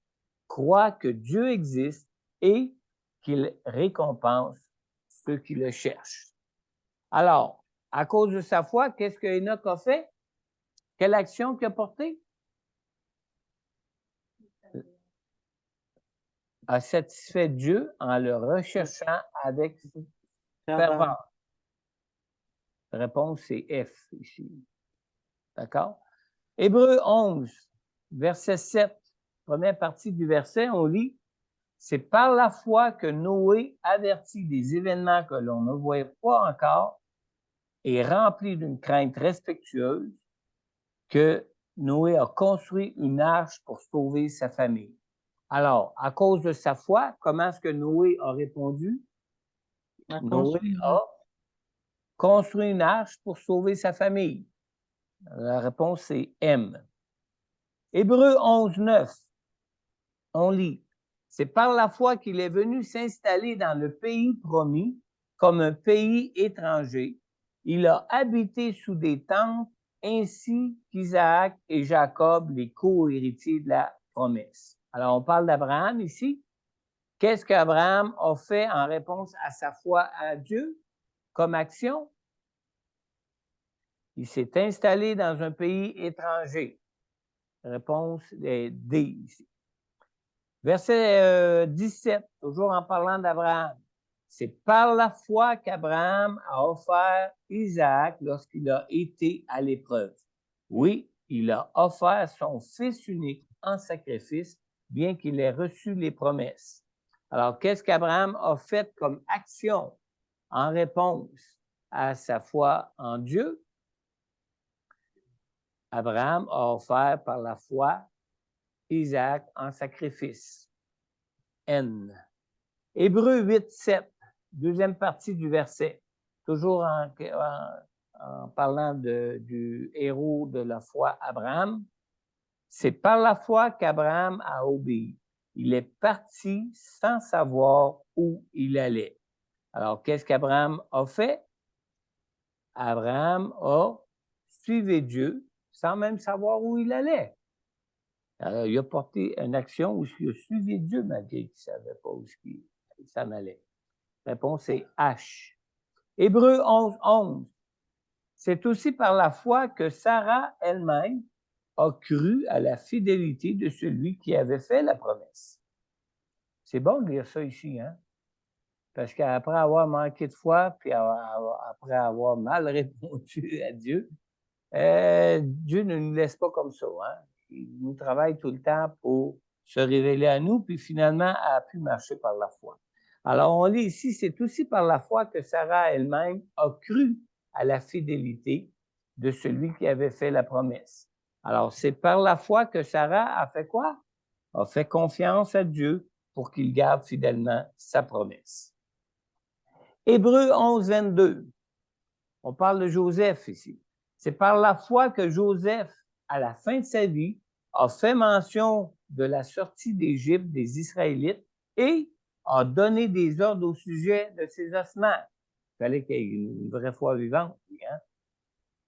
croit que Dieu existe et qu'il récompense ceux qui le cherchent. Alors, à cause de sa foi, qu'est-ce que Enoch a fait? Quelle action qu'il a portée? A satisfait Dieu en le recherchant avec ferveur. La réponse, c'est F ici. D'accord? Hébreux 11, verset 7, première partie du verset, on lit « C'est par la foi que Noé avertit des événements que l'on ne voyait pas encore et rempli d'une crainte respectueuse que Noé a construit une arche pour sauver sa famille. » Alors, à cause de sa foi, comment est-ce que Noé a répondu? Noé a construit une arche pour sauver sa famille. La réponse, c'est M. Hébreux 11, 9, on lit « C'est par la foi qu'il est venu s'installer dans le pays promis comme un pays étranger. Il a habité sous des tentes ainsi qu'Isaac et Jacob, les co-héritiers de la promesse. » Alors, on parle d'Abraham ici. Qu'est-ce qu'Abraham a fait en réponse à sa foi à Dieu comme action? Il s'est installé dans un pays étranger. Réponse D ici. Verset 17, toujours en parlant d'Abraham. C'est par la foi qu'Abraham a offert Isaac lorsqu'il a été à l'épreuve. Oui, il a offert son fils unique en sacrifice, bien qu'il ait reçu les promesses. Alors, qu'est-ce qu'Abraham a fait comme action en réponse à sa foi en Dieu? Abraham a offert par la foi Isaac en sacrifice. N. Hébreux 8, 7, deuxième partie du verset, toujours en parlant du héros de la foi, Abraham. C'est par la foi qu'Abraham a obéi. Il est parti sans savoir où il allait. Alors, qu'est-ce qu'Abraham a fait? Abraham a suivi Dieu sans même savoir où il allait. Alors, il a porté une action où il a suivi Dieu malgré qu'il ne savait pas où il s'en allait. Réponse est H. Hébreux 11, 11. C'est aussi par la foi que Sarah elle-même a cru à la fidélité de celui qui avait fait la promesse. C'est bon de lire ça ici, hein? Parce qu'après avoir manqué de foi, puis après avoir mal répondu à Dieu, Dieu ne nous laisse pas comme ça, hein? Il nous travaille tout le temps pour se révéler à nous, puis finalement, a pu marcher par la foi. Alors, on lit ici, c'est aussi par la foi que Sarah elle-même a cru à la fidélité de celui qui avait fait la promesse. Alors, c'est par la foi que Sarah a fait quoi? A fait confiance à Dieu pour qu'il garde fidèlement sa promesse. Hébreux 11, 22. On parle de Joseph ici. C'est par la foi que Joseph, à la fin de sa vie, a fait mention de la sortie d'Égypte des Israélites et a donné des ordres au sujet de ses ossements. Il fallait qu'il y ait une vraie foi vivante. Hein?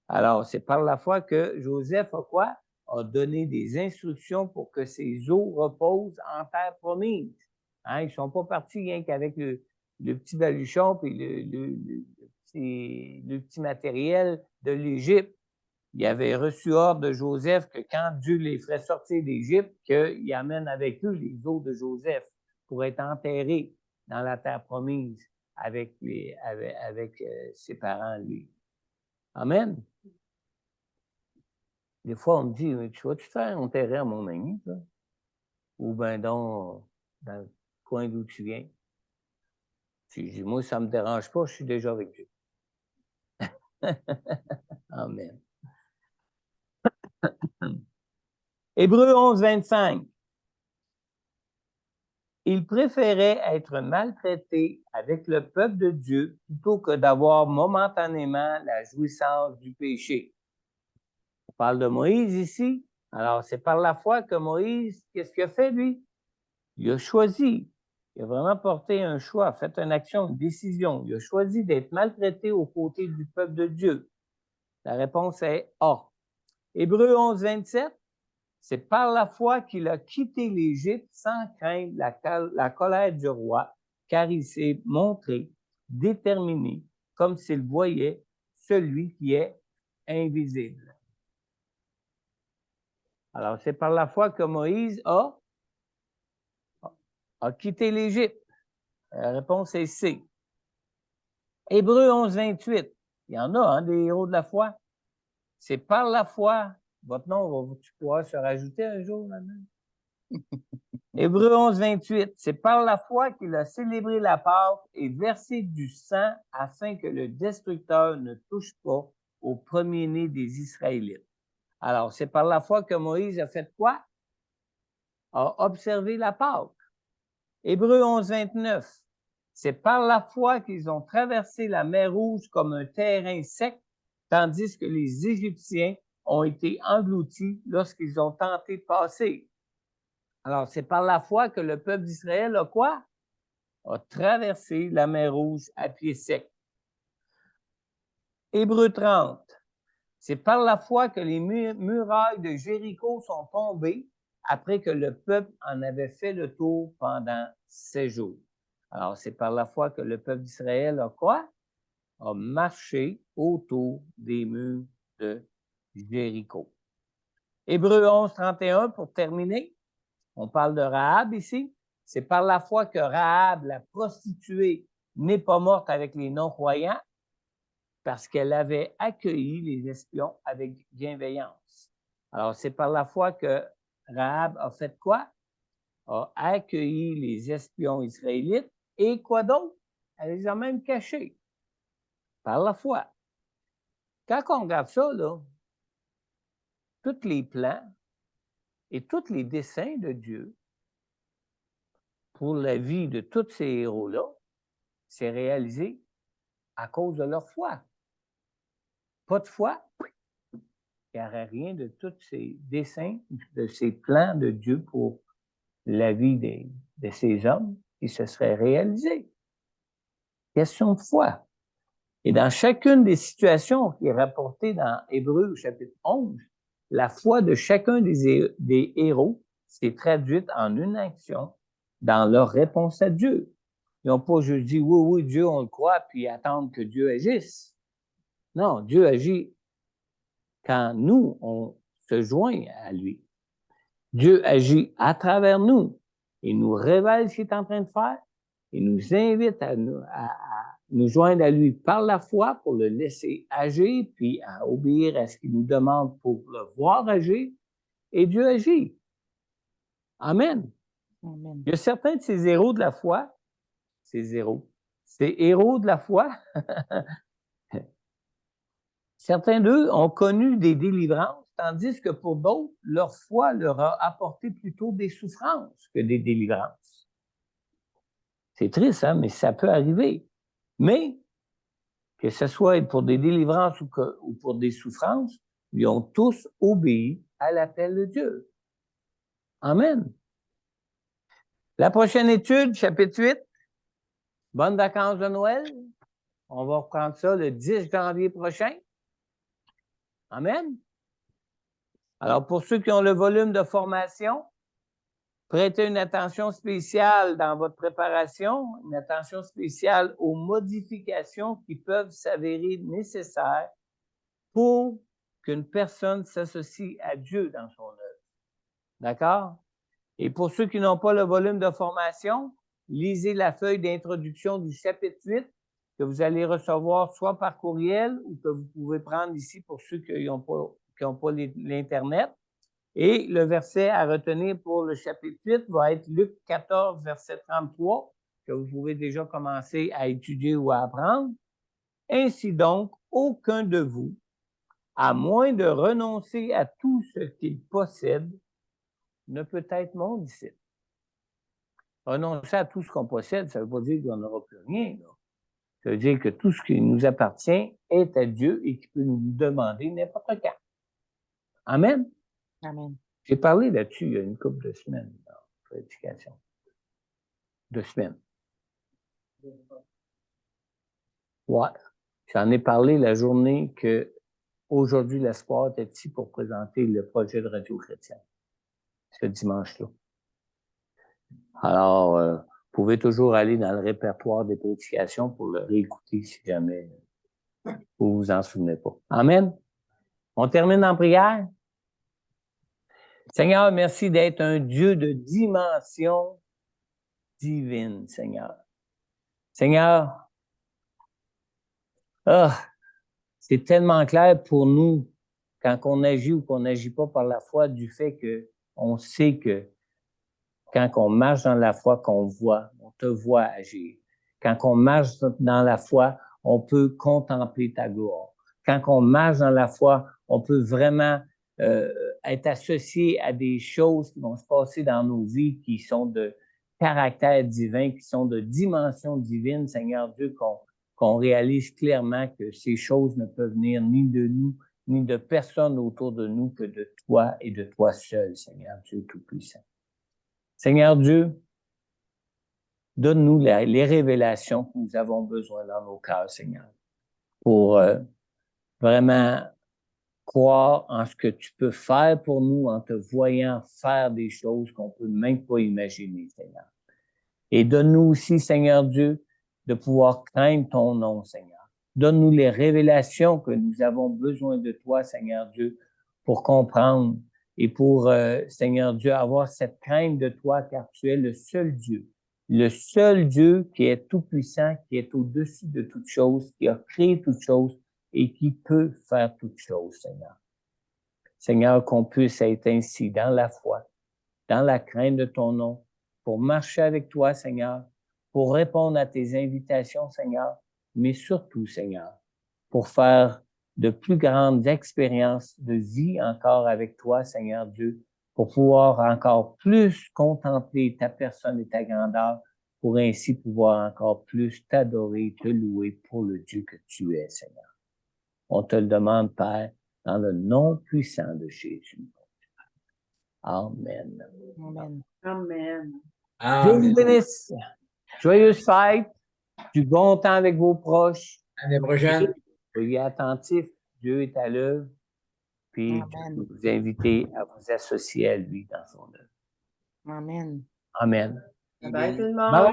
Alors, c'est par la foi que Joseph a quoi? A donné des instructions pour que ses os reposent en terre promise. Hein? Ils ne sont pas partis rien qu'avec le petit baluchon et le petit matériel de l'Égypte. Il avait reçu ordre de Joseph que quand Dieu les ferait sortir d'Égypte, qu'il amène avec eux les os de Joseph pour être enterrés dans la terre promise avec ses parents, lui. Amen. Des fois, on me dit, tu vas-tu faire enterrer à mon ami, ça? Ou bien donc, dans le coin d'où tu viens? Puis je dis, moi, ça ne me dérange pas, je suis déjà avec Dieu. Amen. Hébreux 11, 25. Il préférait être maltraité avec le peuple de Dieu plutôt que d'avoir momentanément la jouissance du péché. On parle de Moïse ici. Alors, c'est par la foi que Moïse, qu'est-ce qu'il a fait, lui? Il a choisi Il a vraiment porté un choix, fait une action, une décision. Il a choisi d'être maltraité aux côtés du peuple de Dieu. La réponse est A. Hébreux 11, 27, c'est par la foi qu'il a quitté l'Égypte sans craindre la colère du roi, car il s'est montré déterminé, comme s'il voyait celui qui est invisible. Alors, c'est par la foi que Moïse a quitté l'Égypte. La réponse est C. Hébreux 11, 28. Il y en a, hein, des héros de la foi. C'est par la foi. Votre nom, tu pourras se rajouter un jour là-dedans. Hébreux 11, 28. C'est par la foi qu'il a célébré la Pâque et versé du sang afin que le destructeur ne touche pas au premier-né des Israélites. Alors, c'est par la foi que Moïse a fait quoi? A observé la Pâque. Hébreux 11, 29. C'est par la foi qu'ils ont traversé la mer Rouge comme un terrain sec, tandis que les Égyptiens ont été engloutis lorsqu'ils ont tenté de passer. Alors, c'est par la foi que le peuple d'Israël a quoi? A traversé la mer Rouge à pied sec. Hébreux 30. C'est par la foi que les murailles de Jéricho sont tombées après que le peuple en avait fait le tour pendant 7 jours. Alors, c'est par la foi que le peuple d'Israël a quoi? A marché autour des murs de Jéricho. Hébreux 11, 31, pour terminer, on parle de Rahab ici. C'est par la foi que Rahab, la prostituée, n'est pas morte avec les non-croyants parce qu'elle avait accueilli les espions avec bienveillance. Alors, c'est par la foi que Rahab a fait quoi? A accueilli les espions israélites et quoi d'autre? Elle les a même cachés. Par la foi. Quand on regarde ça, là, tous les plans et tous les desseins de Dieu pour la vie de tous ces héros-là, c'est réalisé à cause de leur foi. Pas de foi, il n'y aurait rien de tous ces desseins, de ces plans de Dieu pour la vie de ces hommes qui se seraient réalisés. Question de foi. Et dans chacune des situations qui est rapportée dans Hébreux au chapitre 11, la foi de chacun des héros s'est traduite en une action dans leur réponse à Dieu. Ils n'ont pas juste dit oui, oui, Dieu, on le croit, puis attendre que Dieu agisse. Non, Dieu agit quand nous, on se joint à lui. Dieu agit à travers nous. Il nous révèle ce qu'il est en train de faire. Il nous invite à nous joindre à lui par la foi pour le laisser agir, puis à obéir à ce qu'il nous demande pour le voir agir. Et Dieu agit. Amen.
Amen.
Il y a certains de ces héros de la foi, ces héros de la foi, certains d'eux ont connu des délivrances, tandis que pour d'autres, leur foi leur a apporté plutôt des souffrances que des délivrances. C'est triste, hein, mais ça peut arriver. Mais, que ce soit pour des délivrances ou pour des souffrances, ils ont tous obéi à l'appel de Dieu. Amen. La prochaine étude, chapitre 8, bonnes vacances de Noël. On va reprendre ça le 10 janvier prochain. Amen. Alors, pour ceux qui ont le volume de formation, prêtez une attention spéciale dans votre préparation, une attention spéciale aux modifications qui peuvent s'avérer nécessaires pour qu'une personne s'associe à Dieu dans son œuvre. D'accord? Et pour ceux qui n'ont pas le volume de formation, lisez la feuille d'introduction du chapitre 8 que vous allez recevoir soit par courriel ou que vous pouvez prendre ici pour ceux qui n'ont pas l'Internet. Et le verset à retenir pour le chapitre 8 va être Luc 14, verset 33, que vous pouvez déjà commencer à étudier ou à apprendre. Ainsi donc, aucun de vous, à moins de renoncer à tout ce qu'il possède, ne peut être mon disciple. Renoncer à tout ce qu'on possède, ça ne veut pas dire qu'on n'aura plus rien. Là. Ça veut dire que tout ce qui nous appartient est à Dieu et qu'il peut nous demander n'importe quand. Amen.
Amen.
J'ai parlé là-dessus il y a une couple de semaines dans l'éducation. 2 semaines. Ouais. J'en ai parlé la journée que aujourd'hui, l'Espoir était ici pour présenter le projet de Radio Chrétienne. Ce dimanche-là. Alors, vous pouvez toujours aller dans le répertoire des prédications pour le réécouter si jamais vous vous en souvenez pas. Amen. On termine en prière. Seigneur, merci d'être un Dieu de dimension divine, Seigneur. Seigneur, c'est tellement clair pour nous quand on agit ou qu'on n'agit pas par la foi du fait que on sait que quand on marche dans la foi, qu'on voit, on te voit agir. Quand on marche dans la foi, on peut contempler ta gloire. Quand on marche dans la foi, on peut vraiment être associé à des choses qui vont se passer dans nos vies qui sont de caractère divin, qui sont de dimension divine, Seigneur Dieu, qu'on réalise clairement que ces choses ne peuvent venir ni de nous, ni de personne autour de nous que de toi et de toi seul, Seigneur Dieu Tout-Puissant. Seigneur Dieu, donne-nous les révélations que nous avons besoin dans nos cœurs, Seigneur, pour vraiment croire en ce que tu peux faire pour nous en te voyant faire des choses qu'on ne peut même pas imaginer, Seigneur. Et donne-nous aussi, Seigneur Dieu, de pouvoir craindre ton nom, Seigneur. Donne-nous les révélations que nous avons besoin de toi, Seigneur Dieu, pour comprendre et pour, Seigneur Dieu, avoir cette crainte de toi, car tu es le seul Dieu qui est tout-puissant, qui est au-dessus de toutes choses, qui a créé toutes choses et qui peut faire toutes choses, Seigneur. Seigneur, qu'on puisse être ainsi dans la foi, dans la crainte de ton nom, pour marcher avec toi, Seigneur, pour répondre à tes invitations, Seigneur, mais surtout, Seigneur, pour faire de plus grandes expériences de vie encore avec toi, Seigneur Dieu, pour pouvoir encore plus contempler ta personne et ta grandeur, pour ainsi pouvoir encore plus t'adorer, te louer pour le Dieu que tu es, Seigneur. On te le demande, Père, dans le nom puissant de Jésus. Amen.
Amen.
Amen.
Dieu vous bénisse. Joyeuse fête. Du bon temps avec vos proches.
L'année prochaine.
Soyez attentifs. Dieu est à l'œuvre. Puis,
Amen.
je vais vous inviter à vous associer à lui dans son œuvre.
Amen.
Amen.
Bye tout le monde.
Bye bye.